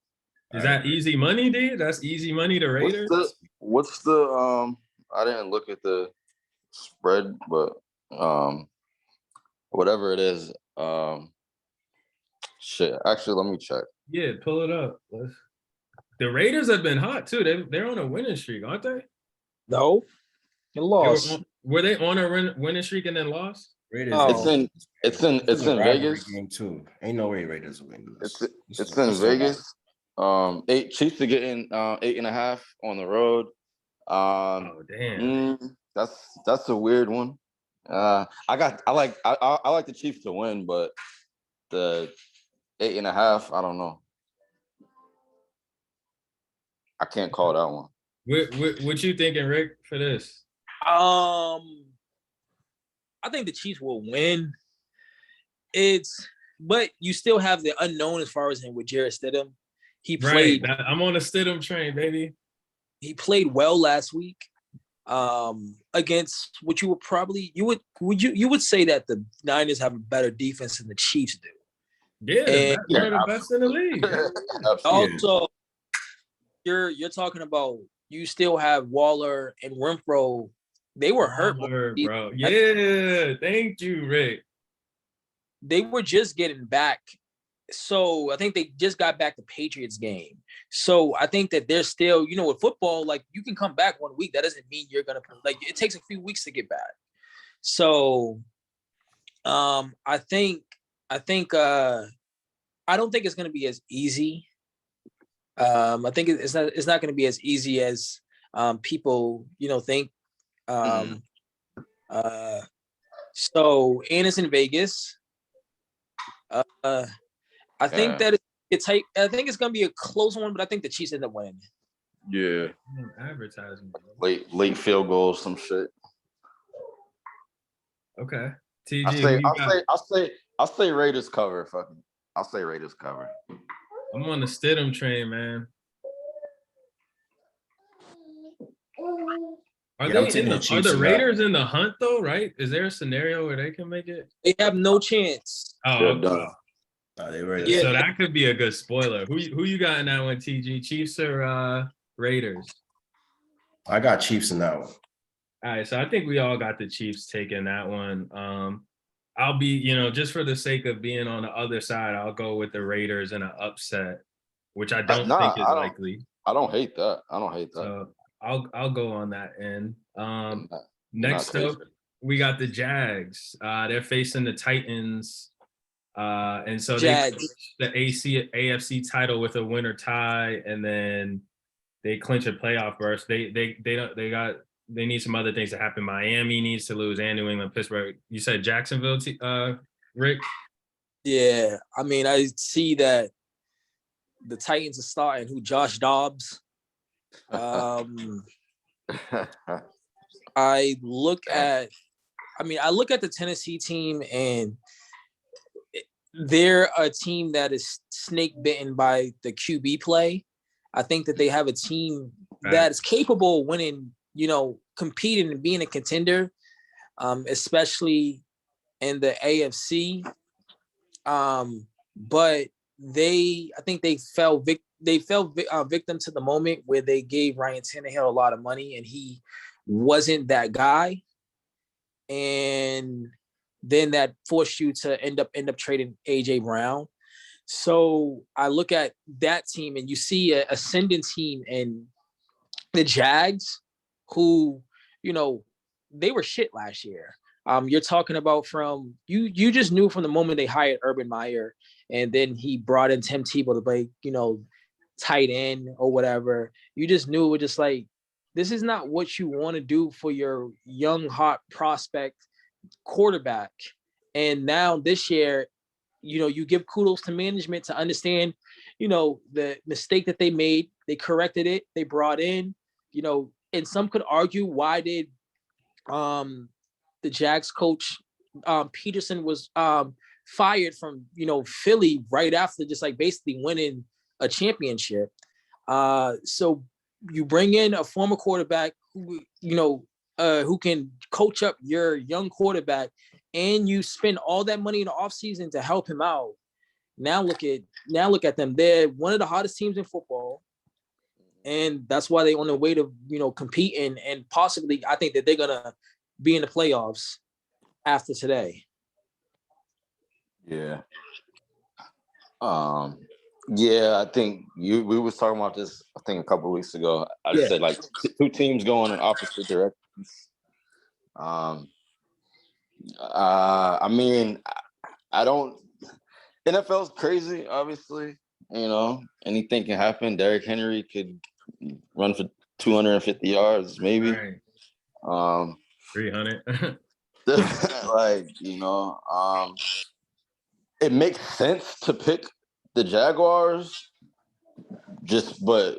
Is that easy money, dude? That's easy money to Raiders. What's the I didn't look at the spread, but whatever it is, shit. Actually, let me check. Yeah, pull it up. The Raiders have been hot too. They're on a winning streak, aren't they? No, they lost. Were they on a winning streak and then lost? Raiders. Oh. It's in Vegas. Game too. Ain't no way Raiders will win this. It's in Vegas. Chiefs are getting 8.5 on the road. Oh damn. That's a weird one. I like the Chiefs to win, but the 8.5, I don't know. I can't call that one. What you thinking, Rick, for this? I think the Chiefs will win. But you still have the unknown as far as him with Jarrett Stidham. He played. Right. I'm on a Stidham train, baby. He played well last week. Against what you would probably you would say that the Niners have a better defense than the Chiefs do. Yeah, one of the best in the league. Also, you're talking about you still have Waller and Renfro. They were hurt, bro. Yeah, thank you, Rick. They were just getting back. So I think they just got back the Patriots game. So I think that they're still, with football, like you can come back 1 week. That doesn't mean you're gonna it takes a few weeks to get back. So I don't think it's gonna be as easy. I think it's not gonna be as easy as people think. So Anderson, Vegas. I think that it's tight. I think it's gonna be a close one, but I think the Chiefs end up winning. Yeah. Advertising. Late field goals, some shit. Okay. TG. I'll say Raiders cover. I'll say Raiders cover. I'm on the Stidham train, man. Are the Raiders in the hunt though? Right? Is there a scenario where they can make it? They have no chance. Oh, they ready. Yeah. So that could be a good spoiler. Who you got in that one, TG? Chiefs or Raiders? I got Chiefs in that one. All right, so I think we all got the Chiefs taking that one. I'll be, just for the sake of being on the other side, I'll go with the Raiders in an upset, which I don't think is likely. I don't hate that. So I'll go on that end. Next up, we got the Jags. They're facing the Titans. And so Jags. They clinch the AFC title with a winner tie, and then they clinch a playoff berth. They need some other things to happen. Miami needs to lose, and New England, Pittsburgh. You said Jacksonville, Rick? Yeah, I mean, I see that the Titans are starting Josh Dobbs. I look at the Tennessee team, and they're a team that is snake bitten by the QB play. I think that they have a team that is capable of winning, competing and being a contender, especially in the AFC. But I think they fell victim to the moment where they gave Ryan Tannehill a lot of money and he wasn't that guy. And then that forced you to end up trading AJ Brown. So I look at that team and you see an ascendant team in the Jags who, they were shit last year. You're talking about you just knew from the moment they hired Urban Meyer and then he brought in Tim Tebow to play, tight end or whatever. You just knew it was just like, this is not what you want to do for your young, hot prospect quarterback. And now this year, you give kudos to management to understand, the mistake that they made. They corrected it. They brought in, and some could argue, why did the Jags coach Peterson was fired from, Philly right after just like basically winning a championship. So you bring in a former quarterback who can coach up your young quarterback, and you spend all that money in the offseason to help him out. Now look at them. They're one of the hottest teams in football. And that's why they're on the way to, competing, and possibly I think that they're gonna be in the playoffs after today. Yeah. Yeah, I think we was talking about this, I think a couple of weeks ago. I said like two teams going in opposite directions. I mean, I don't. NFL's crazy, obviously. Anything can happen. Derrick Henry could run for 250 yards, maybe. Right. 300. It makes sense to pick the Jaguars. But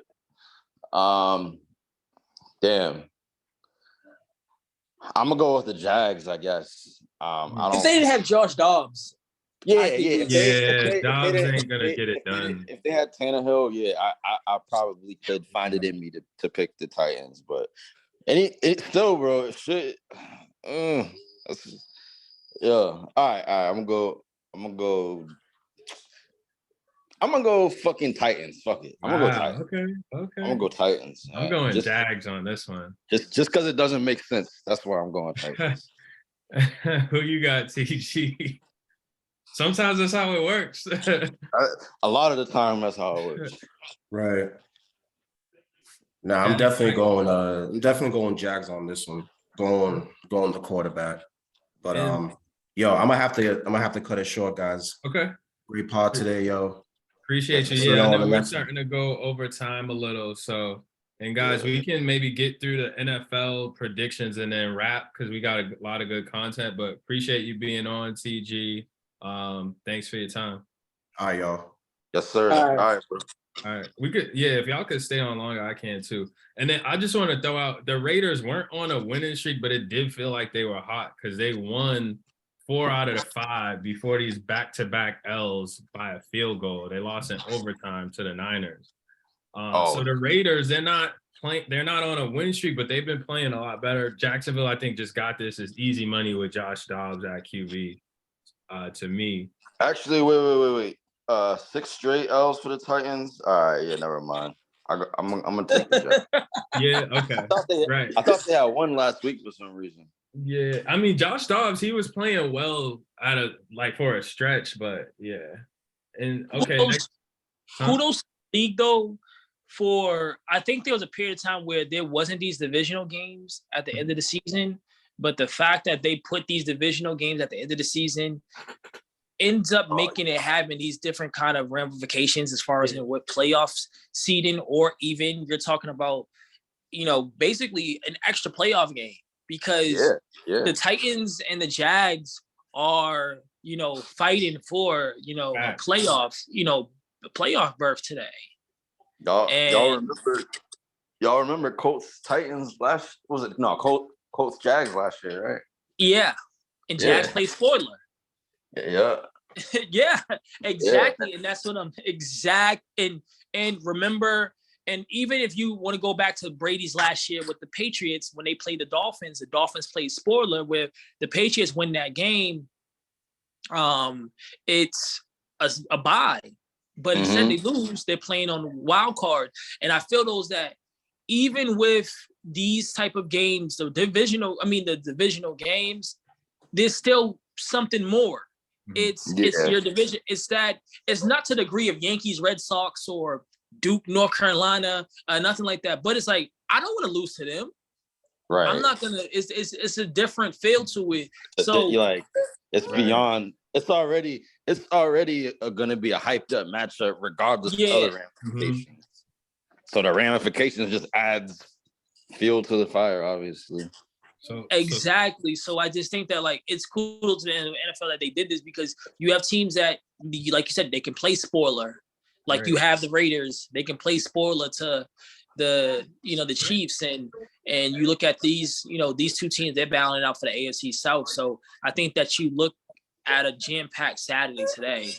damn. I'm gonna go with the Jags, I guess. If they didn't have Josh Dobbs. Dobbs ain't gonna get it done. If they had Tannehill, I probably could find it in me to pick the Titans. But it's still, bro, shit. Yeah. All right. I'm gonna go fucking Titans. Fuck it. I'm gonna go Titans. Okay. I'm gonna go Titans. I'm going Jags on this one. Just because it doesn't make sense. That's why I'm going Titans. Who you got, TG? Sometimes that's how it works. A lot of the time, that's how it works. Right. No, I'm definitely going Jags on this one. Going the quarterback. But I'm gonna have to cut it short, guys. Okay. Great pod today, yo. Appreciate you. Yeah, I know we're starting to go over time a little. So, and guys, we can maybe get through the NFL predictions and then wrap, because we got a lot of good content. But appreciate you being on, TG. Thanks for your time. All right, y'all. Yes, sir. All right, bro. All right. We could, if y'all could stay on longer, I can too. And then I just want to throw out, the Raiders weren't on a winning streak, but it did feel like they were hot because they won 4 out of the 5 before these back-to-back L's by a field goal. They lost in overtime to the Niners. So the Raiders, they're not on a winning streak, but they've been playing a lot better. Jacksonville, I think, just got this as easy money with Josh Dobbs at QB. To me, actually, wait. 6 straight L's for the Titans. All right, yeah, never mind. I'm gonna take the Jets. Yeah, okay. I thought they had one last week for some reason. Yeah, I mean, Josh Dobbs, he was playing well for a stretch, but yeah. And okay, kudos league though. I think there was a period of time where there wasn't these divisional games at the end of the season, but the fact that they put these divisional games at the end of the season ends up making it having these different kind of ramifications as far as what playoffs seeding, or even you're talking about, basically an extra playoff game, because the Titans and the Jags are, fighting for, a playoff berth today. Y'all remember Colts Titans Colts Jags last year, right? Yeah. And Jags played spoiler. Yeah. Yeah, exactly. Yeah. And that's what I'm and remember, and even if you want to go back to Brady's last year with the Patriots, when they played the Dolphins played spoiler, where the Patriots win that game. It's a bye, but instead they lose, they're playing on wild card. And I feel that even with these type of games, the divisional games, there's still something more. It's your division. It's not to the degree of Yankees, Red Sox, or Duke, North Carolina, nothing like that. But it's like, I don't want to lose to them. Right. I'm not gonna. It's a different feel to it. So it's beyond. It's already gonna be a hyped up matchup, regardless of other ramifications. So the ramifications just adds fuel to the fire, obviously. Exactly. So I just think that it's cool to the NFL that they did this, because you have teams that, like you said, they can play spoiler. You have the Raiders, they can play spoiler to the Chiefs, and you look at these two teams, they're battling out for the AFC South. So I think that you look at a jam-packed Saturday today.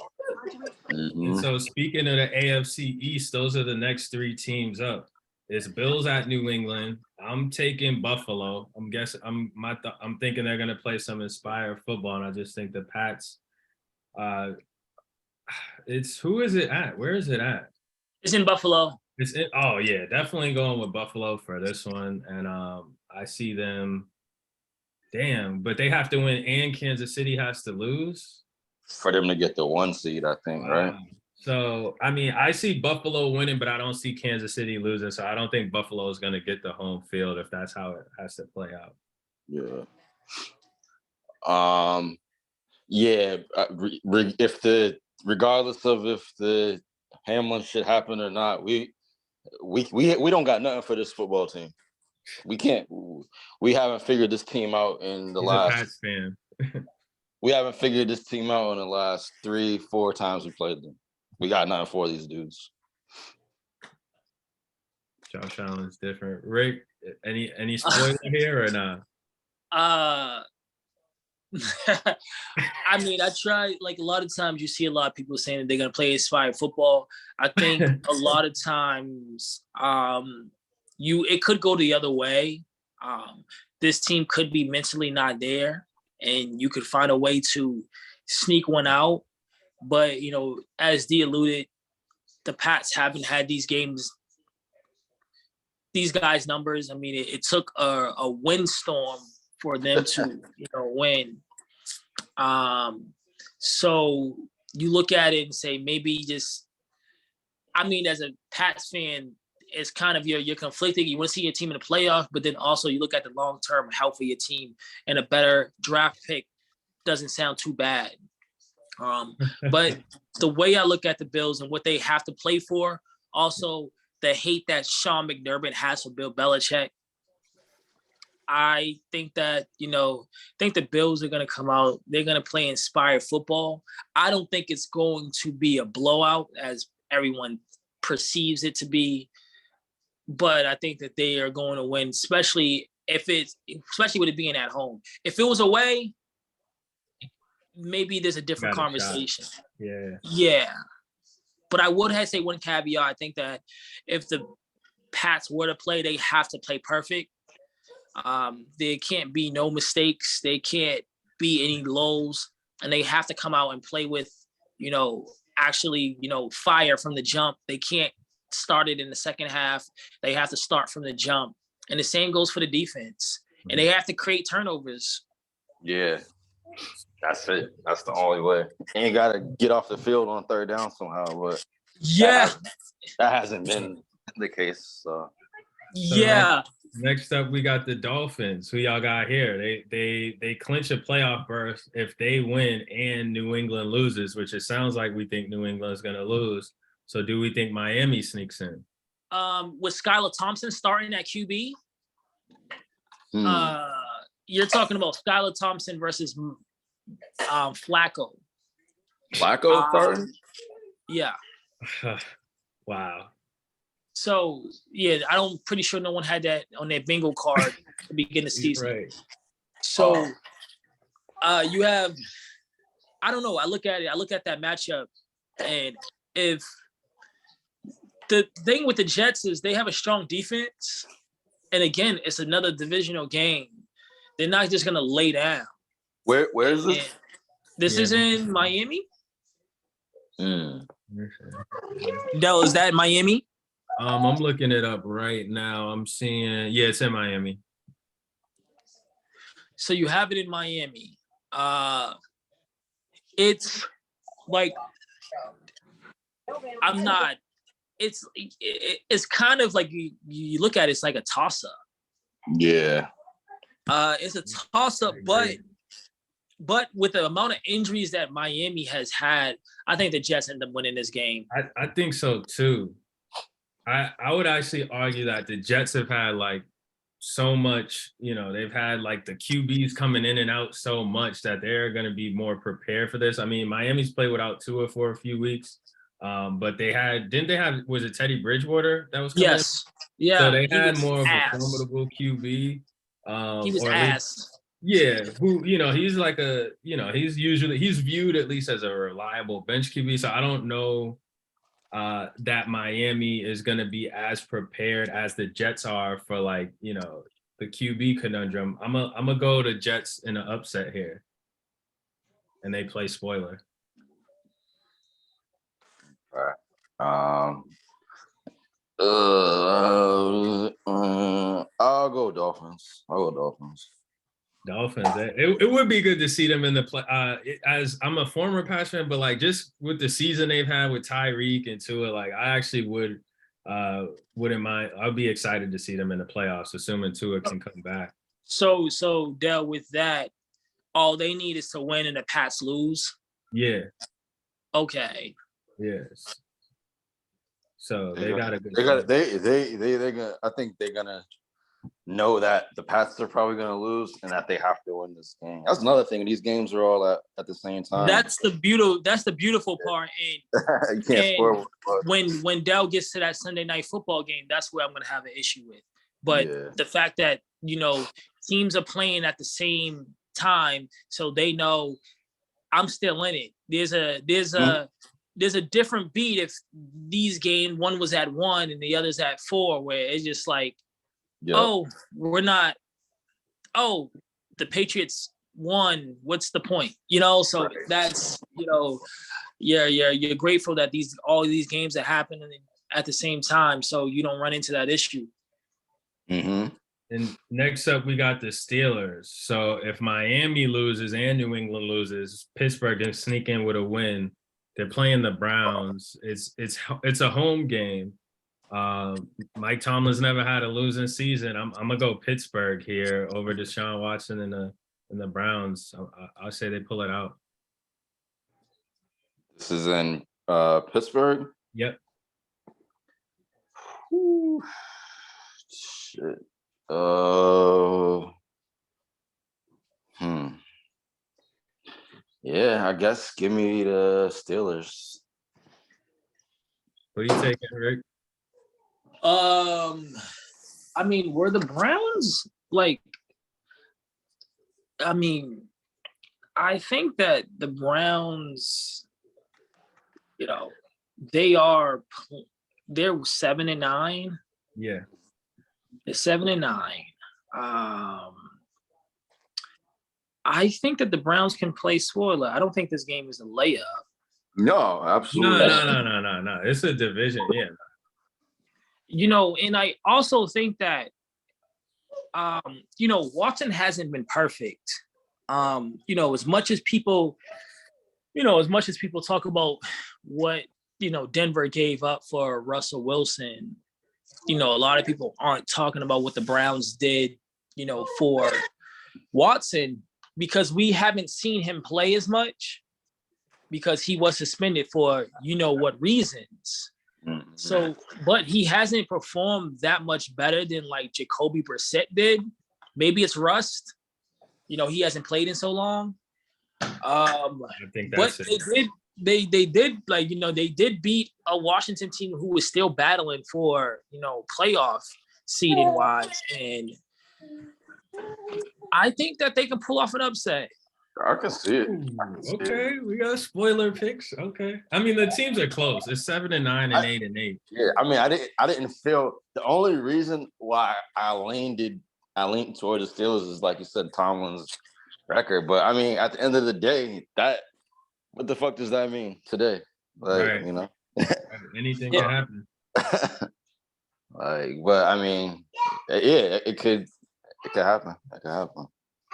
And so speaking of the AFC East, those are the next 3 teams up. It's Bills at New England. I'm taking Buffalo. I'm thinking they're gonna play some inspired football, and I just think the Pats. Who is it at? Where is it at? It's in Buffalo. Oh yeah, definitely going with Buffalo for this one, and I see them. Damn, but they have to win, and Kansas City has to lose for them to get the 1 seed, I think, right? So, I mean, I see Buffalo winning, but I don't see Kansas City losing. So I don't think Buffalo is going to get the home field if that's how it has to play out. Yeah. Yeah. Regardless of if the Hamlin shit happened or not, we don't got nothing for this football team. We can't. We haven't figured this team out in the last. Pats fan. We haven't figured this team out in the last 3-4 times we played them. We got nothing for these dudes. Josh Allen's different. Rick, any spoiler here or not? I mean, I try, like, a lot of times you see a lot of people saying that they're going to play inspired football. I think a lot of times it could go the other way. This team could be mentally not there, and you could find a way to sneak one out. But, you know, as D alluded, the Pats haven't had these games, these guys' numbers. I mean, it took a windstorm for them to, you know, win. So you look at it and say, maybe just, I mean, as a Pats fan, it's kind of you're conflicted. You want to see your team in the playoff, but then also you look at the long-term health of your team, and a better draft pick doesn't sound too bad. But the way I look at the Bills and what they have to play for, also the hate that Sean McDermott has for Bill Belichick, I think that, you know, the Bills are going to come out. They're going to play inspired football. I don't think it's going to be a blowout as everyone perceives it to be. But I think that they are going to win, especially with it being at home. If it was away, maybe there's a different conversation. Yeah. But I would have to say one caveat. I think that if the Pats were to play, they have to play perfect. There can't be no mistakes. They can't be any lulls. And they have to come out and play with, you know, actually, you know, fire from the jump. They can't start it in the second half. They have to start from the jump. And the same goes for the defense. And they have to create turnovers. Yeah. That's it. That's the only way. And you got to get off the field on 3rd down somehow. But yeah, that hasn't been the case. So yeah. Next up, we got the Dolphins. Who y'all got here? They clinch a playoff berth if they win and New England loses, which it sounds like we think New England is going to lose. So do we think Miami sneaks in? With Skylar Thompson starting at QB, you're talking about Skylar Thompson versus Flacco. Flacco starting? Yeah. Wow. So yeah, I'm pretty sure no one had that on their bingo card to begin the season. Right. So you have, I don't know. I look at that matchup, and if the thing with the Jets is they have a strong defense, and again, it's another divisional game. They're not just gonna lay down. Where is this? This is in Miami. Mm. Del, is that Miami? I'm looking it up right now. I'm seeing, yeah, it's in Miami. So you have it in Miami. It's like, it's kind of like you look at it, it's like a toss-up. Yeah. It's a toss-up, but with the amount of injuries that Miami has had, I think the Jets end up winning this game. I think so too. I would actually argue that the Jets have had like so much, you know, they've had like the QBs coming in and out so much that they're going to be more prepared for this. I mean, Miami's played without Tua for a few weeks, but was it Teddy Bridgewater that was coming Yes. in? Yeah. So they had more of a formidable QB. He was ass. Yeah, who, he's like he's viewed at least as a reliable bench QB. So I don't know that Miami is going to be as prepared as the Jets are for the QB conundrum. I'm gonna go to Jets in an upset here, and they play spoiler. All right. I'll go Dolphins. Dolphins. It would be good to see them in the play. As I'm a former Pats fan, but just with the season they've had with Tyreek and Tua, I actually wouldn't mind. I'd be excited to see them in the playoffs, assuming Tua can come back. So Del, with that, all they need is to win and the Pats lose. Yeah. Okay. Yes. So they got a good. They're gonna. I think they're gonna know that the Pats are probably gonna lose and that they have to win this game. That's another thing. These games are all at the same time. That's the beautiful part. And you can't score. When Dell gets to that Sunday night football game, that's where I'm gonna have an issue with. But the fact that teams are playing at the same time, so they know I'm still in it. There's a different beat if these games, one was at 1 and the other's at 4, where it's just like, we're not. Oh, the Patriots won. What's the point? So that's you're grateful that all of these games are happening at the same time, so you don't run into that issue. Mm-hmm. And next up, we got the Steelers. So if Miami loses and New England loses, Pittsburgh can sneak in with a win. They're playing the Browns. It's a home game. Mike Tomlin's never had a losing season. I'm gonna go Pittsburgh here over Deshaun Watson and the Browns. I'll say they pull it out. This is in Pittsburgh. Yep. Whew. Shit. Yeah, I guess give me the Steelers. What are you taking, Rick? Were the Browns I think that the Browns, they're 7-9. Yeah. They're 7-9. I think that the Browns can play spoiler. I don't think this game is a layup. No, absolutely. No. It's a division, yeah. And I also think that, Watson hasn't been perfect. As much as people talk about what, Denver gave up for Russell Wilson, a lot of people aren't talking about what the Browns did, for Watson, because we haven't seen him play as much because he was suspended for what reasons. So, but he hasn't performed that much better than Jacoby Brissett did. Maybe it's rust. He hasn't played in so long. I think that's but they did they did beat a Washington team who was still battling for playoff seeding wise, and I think that they can pull off an upset. I can see it. Okay, we got spoiler picks. Okay, the teams are close. It's 7-9 and 8-8. Yeah, I didn't feel the only reason why I leaned toward the Steelers is like you said, Tomlin's record. But at the end of the day, what the fuck does that mean today? Right. Anything can happen. It could happen. It could happen.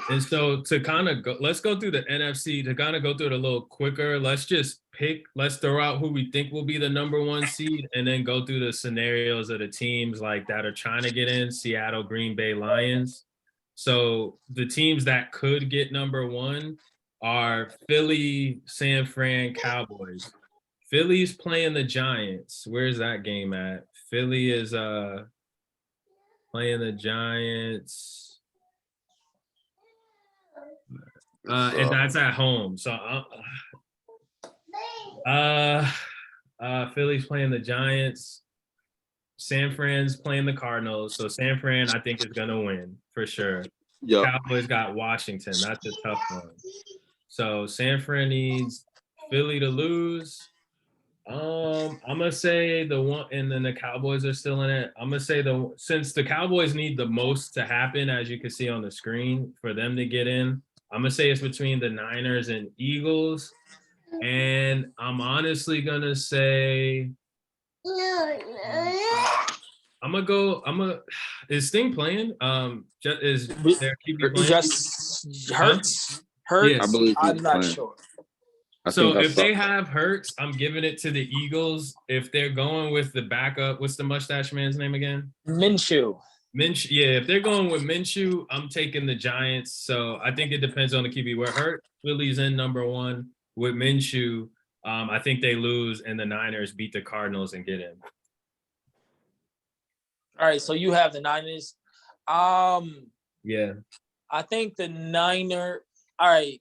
And so to kind of go, let's go through the NFC to kind of go through it a little quicker. Let's throw out who we think will be the number 1 seed and then go through the scenarios of the teams that are trying to get in: Seattle, Green Bay, Lions. So the teams that could get number 1 are Philly, San Fran, Cowboys. Philly's playing the Giants. Where's that game at? Philly is playing the Giants. And that's at home. So Philly's playing the Giants. San Fran's playing the Cardinals. So San Fran, I think, is gonna win for sure. Yep. Cowboys got Washington. That's a tough one. So San Fran needs Philly to lose. I'm gonna say the one, and then the Cowboys are still in it. I'm gonna say since the Cowboys need the most to happen, as you can see on the screen, for them to get in. I'm gonna say it's between the Niners and Eagles, and I'm honestly gonna say I'm gonna go. Is Sting playing? Is their QB playing? Just Hurts. Yeah. I believe I'm he's not playing. sure. So if they have Hurts, I'm giving it to the Eagles. If they're going with the backup, what's the mustache man's name again? Minshew. Yeah, if they're going with Minshew, I'm taking the Giants. So I think it depends on the QB. Where Hurt, Philly's in number one. With Minshew, I think they lose, and the Niners beat the Cardinals and get in. All right, so you have the Niners. Yeah. I think the Niner. All right.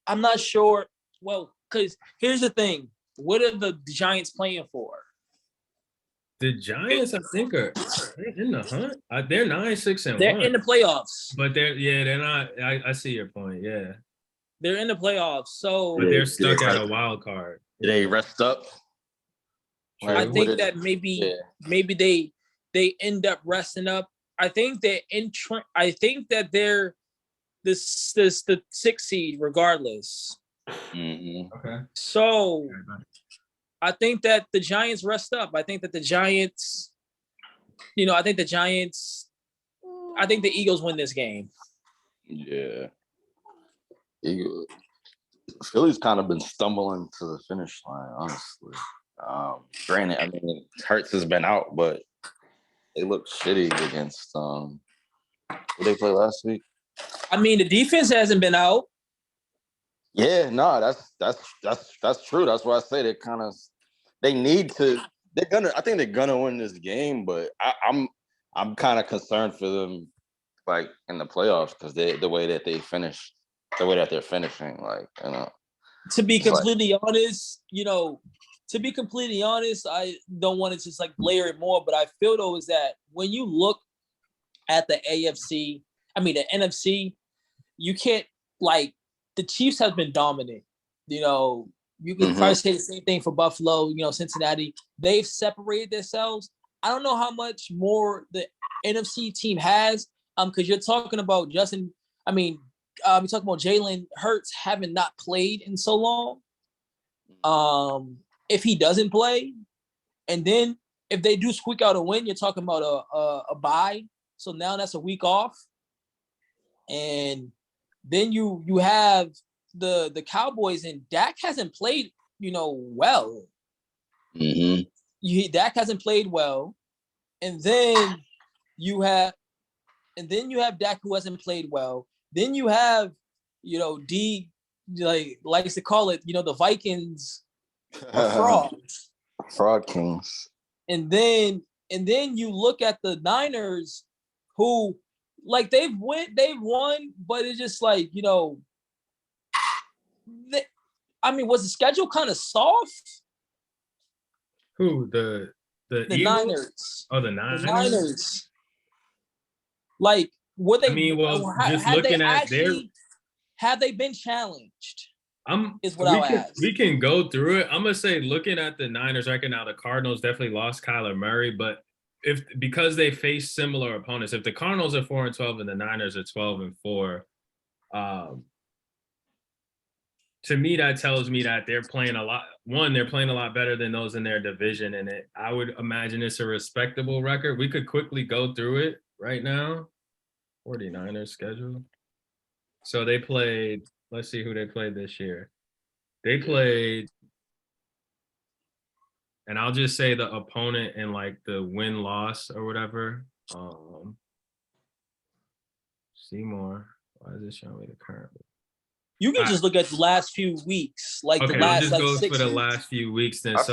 I'm not sure. Well, because here's the thing. What are the Giants playing for? The Giants, I think, are in the hunt. They're 9-6-1. They're in the playoffs. But they're not. I see your point. Yeah. They're in the playoffs. So But they're stuck at a wild card. Did they rest up? True. I think that maybe they end up resting up. I think they're I think that they're the 6th seed regardless. Mm-hmm. Okay. So I think that the Giants rest up. I think that the Giants, I think the Eagles win this game. Yeah. Philly's kind of been stumbling to the finish line, honestly. Granted, I mean, Hurts has been out, but they look shitty against who they play last week. I mean, the defense hasn't been out. Yeah, no, that's true. That's why I say they need to. I think they're gonna win this game, but I'm kind of concerned for them, like in the playoffs, because the way that they're finishing, like To be completely honest, I don't want to just like layer it more, but I feel though is that when you look at the the NFC, you can't the Chiefs have been dominant. You can probably say the same thing for Buffalo, Cincinnati. They've separated themselves. I don't know how much more the NFC team has, because you're talking about you're talking about Jalen Hurts having not played in so long. If he doesn't play, and then if they do squeak out a win, you're talking about a bye. So now that's a week off, and then you have the Cowboys, and Dak hasn't played well. Mm-hmm. Dak hasn't played well, and then you have Dak who hasn't played well. Then you have D likes to call it the Vikings are frauds. Fraud kings. And then you look at the Niners, who they've won, but it's just was the schedule kind of soft? Who the Eagles? Niners? Oh, the Niners. The Niners. What they? Just looking at have they been challenged? We can go through it. I'm gonna say, looking at the Niners right now, the Cardinals definitely lost Kyler Murray, but because they face similar opponents, if the Cardinals are 4-12 and the Niners are 12-4, to me that tells me that they're playing a lot. They're playing a lot better than those in their division, and I would imagine it's a respectable record. We could quickly go through it right now. 49ers schedule. So they played. Let's see who they played this year. They played, and I'll just say the opponent in the win-loss or whatever. Seymour. Why is it showing me the current? You can just look at the last few weeks, the last we'll just go 6 for the weeks. last few weeks then. I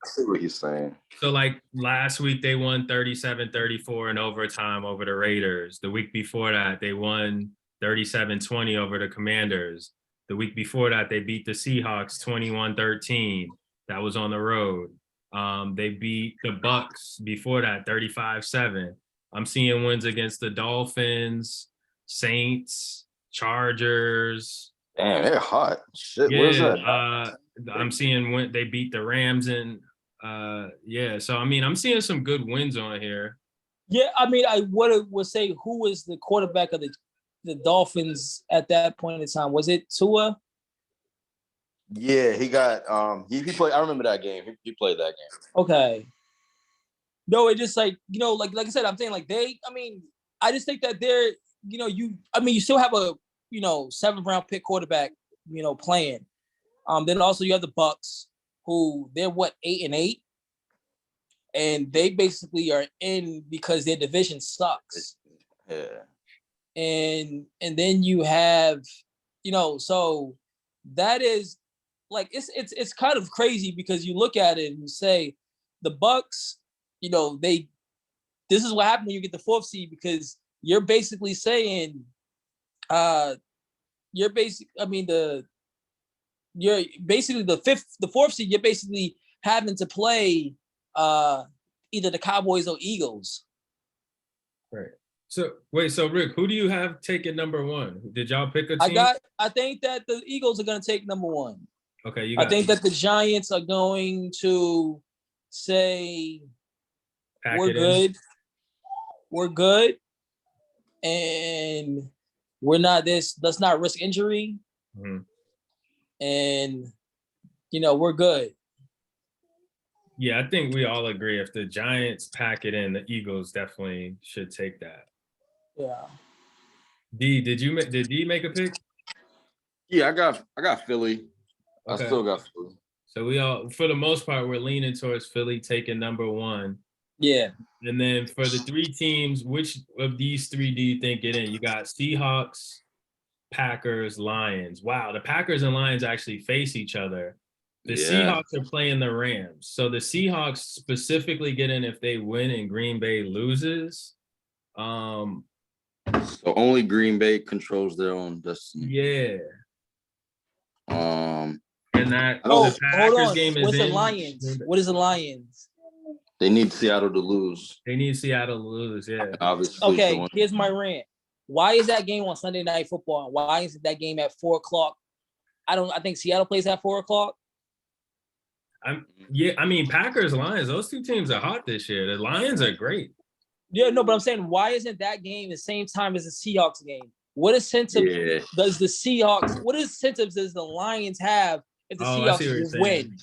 see what he's saying. So last week they won 37-34 in overtime over the Raiders. The week before that they won 37-20 over the Commanders. The week before that they beat the Seahawks 21-13. That was on the road. They beat the Bucks before that 35-7. I'm seeing wins against the Dolphins, Saints, Chargers. Damn, they're hot. Shit, where's Yeah, that? I'm seeing when they beat the Rams and yeah. So I mean, I'm seeing some good wins on here. Yeah, I mean, I would say who was the quarterback of the Dolphins at that point in time? Was it Tua? Yeah, he got he played. I remember that game. He played that game. Okay. No, it just like, like I said, I'm saying like I mean, I just think that they're, you still have a, 7th round pick quarterback, playing. Then also you have the Bucks, who they're 8-8, and they basically are in because their division sucks. Yeah. And then you have, so that is like it's kind of crazy because you look at it and you say the Bucks, this is what happened when you get the 4th seed, because you're basically saying you're basically the 4th seed, you're basically having to play either the Cowboys or Eagles. Right. So wait, so Rick, who do you have taking number 1? Did y'all pick a team? I think that the Eagles are going to take number 1. Okay, I think that the Giants are going to say we're good. We're good. And let's not risk injury. Mm-hmm. And we're good. Yeah, I think we all agree if the Giants pack it in, the Eagles definitely should take that. Yeah. Did D make a pick? Yeah, I got Philly. Okay. I still got Philly. So we all, for the most part, we're leaning towards Philly taking number 1. Yeah. And then for the 3 teams, which of these 3 do you think get in? You got Seahawks, Packers, Lions. Wow, the Packers and Lions actually face each other. The Seahawks are playing the Rams. So the Seahawks specifically get in if they win and Green Bay loses. So only Green Bay controls their own destiny. Yeah. And that the Packers game is the Lions. What is the Lions? They need Seattle to lose. They need Seattle to lose, yeah. Obviously. Okay, here's my rant. Why is that game on Sunday Night Football? Why is that game at 4:00? I think Seattle plays at 4:00. I mean, Packers, Lions, those 2 teams are hot this year. The Lions are great. Yeah, no, but I'm saying, why isn't that game the same time as the Seahawks game? What incentives does the Seahawks? What incentives does the Lions have if the Seahawks win?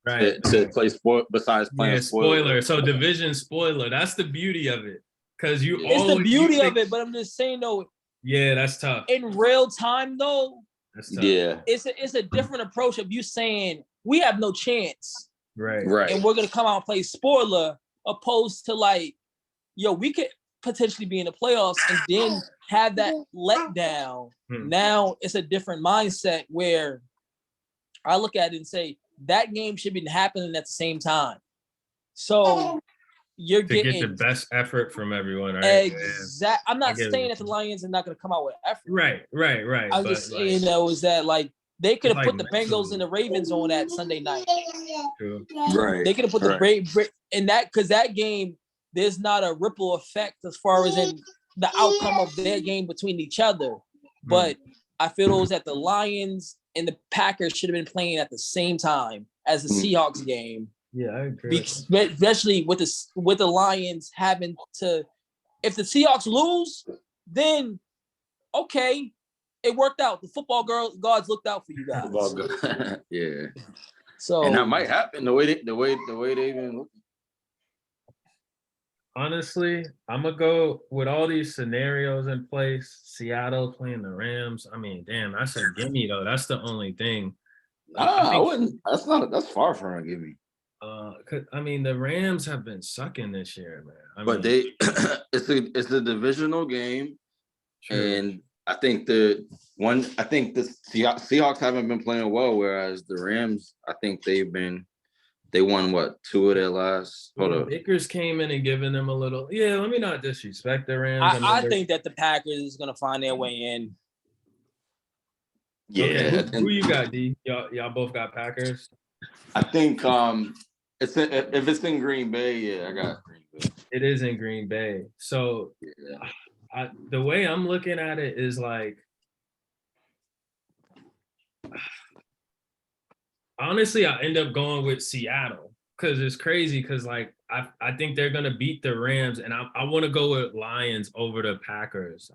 Right. To play sport besides playing spoiler. So division spoiler. That's the beauty of it. Because it's the beauty of it, but I'm just saying though. Yeah, that's tough. In real time though. That's tough. Yeah. It's a different approach of you saying we have no chance. Right. And we're gonna come out and play spoiler, opposed to like, we could potentially be in the playoffs and then have that letdown. Now it's a different mindset where I look at it and say that game should be happening at the same time. So you're getting the best effort from everyone, right? Exactly. I'm not saying that the Lions are not going to come out with effort. Right. I'm just saying is that like they could have put the Bengals and the Ravens on that Sunday night. True. Right. They could have put the in that, because that game there's not a ripple effect as far as in the outcome of their game between each other. But I feel it was that the Lions and the Packers should have been playing at the same time as the Seahawks game. Yeah, I agree. Especially with the Lions having to, if the Seahawks lose, then okay, it worked out. The football gods looked out for you guys. Yeah. So and that might happen the way they've been looking. Honestly, I'm gonna go with all these scenarios in place. Seattle playing the Rams. I mean, damn, that's a gimme though. That's the only thing. I wouldn't. That's far from a gimme. I mean, the Rams have been sucking this year, man. It's a divisional game, and I think the Seahawks haven't been playing well, whereas the Rams, I think they won what, 2 of their last. Hold up. Bakers came in and given them a little. Yeah, let me not disrespect the Rams. I think that the Packers is gonna find their way in. Yeah. Okay, who you got, D? Y'all both got Packers. I think if it's in Green Bay, yeah, I got Green Bay. It is in Green Bay. So the way I'm looking at it is like, honestly, I end up going with Seattle because it's crazy because like I think they're gonna beat the Rams, and I want to go with Lions over the Packers,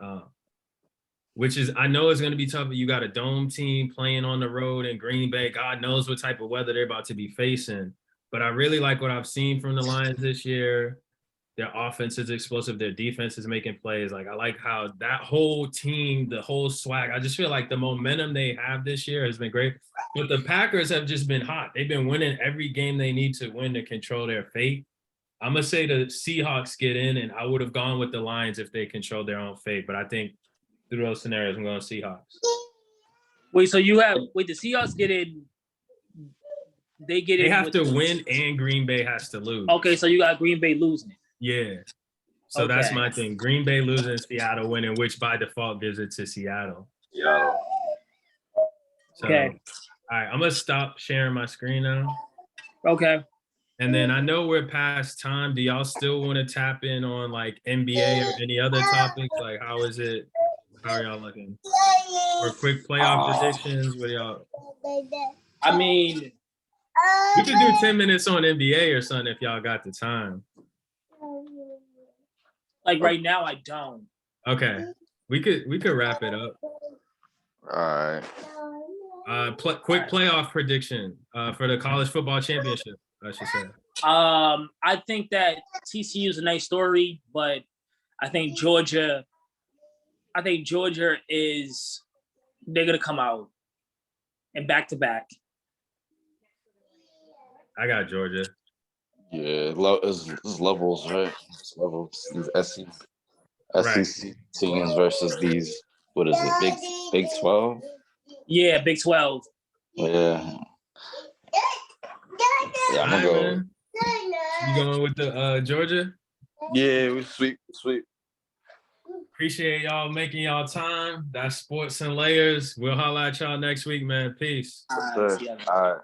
which is I know it's gonna be tough. But you got a dome team playing on the road in Green Bay. God knows what type of weather they're about to be facing. But I really like what I've seen from the Lions this year. Their offense is explosive. Their defense is making plays. Like I like how that whole team, the whole swag. I just feel like the momentum they have this year has been great. But the Packers have just been hot. They've been winning every game they need to win to control their fate. I'm gonna say the Seahawks get in, and I would have gone with the Lions if they controlled their own fate. But I think through those scenarios, I'm going Seahawks. Wait, so the Seahawks get in. They have to win, and Green Bay has to lose. Okay, so you got Green Bay losing it. Yeah. So that's my thing. Green Bay losing, Seattle winning, which by default gives it to Seattle. Yeah. So, all right, I'm going to stop sharing my screen now. Okay. And then I know we're past time. Do y'all still want to tap in on like NBA or any other topics? Like how is it? How are y'all looking? Or quick playoff predictions? What y'all? I mean, we could do 10 minutes on NBA or something if y'all got the time. Like right now, I don't. Okay. We could wrap it up. All right. Quick playoff prediction for the college football championship, I should say. I think that TCU is a nice story, but I think Georgia is they're gonna come out and back to back. I got Georgia. Yeah, it's levels, right? It's levels. These SEC teams versus these, what is it, Big 12? Yeah, Big 12. Yeah. Yeah, I'm gonna go. Man. You going with the Georgia? Yeah, we sweep. Appreciate y'all making y'all time. That's Sports and Layers. We'll holler at y'all next week, man. Peace. All right.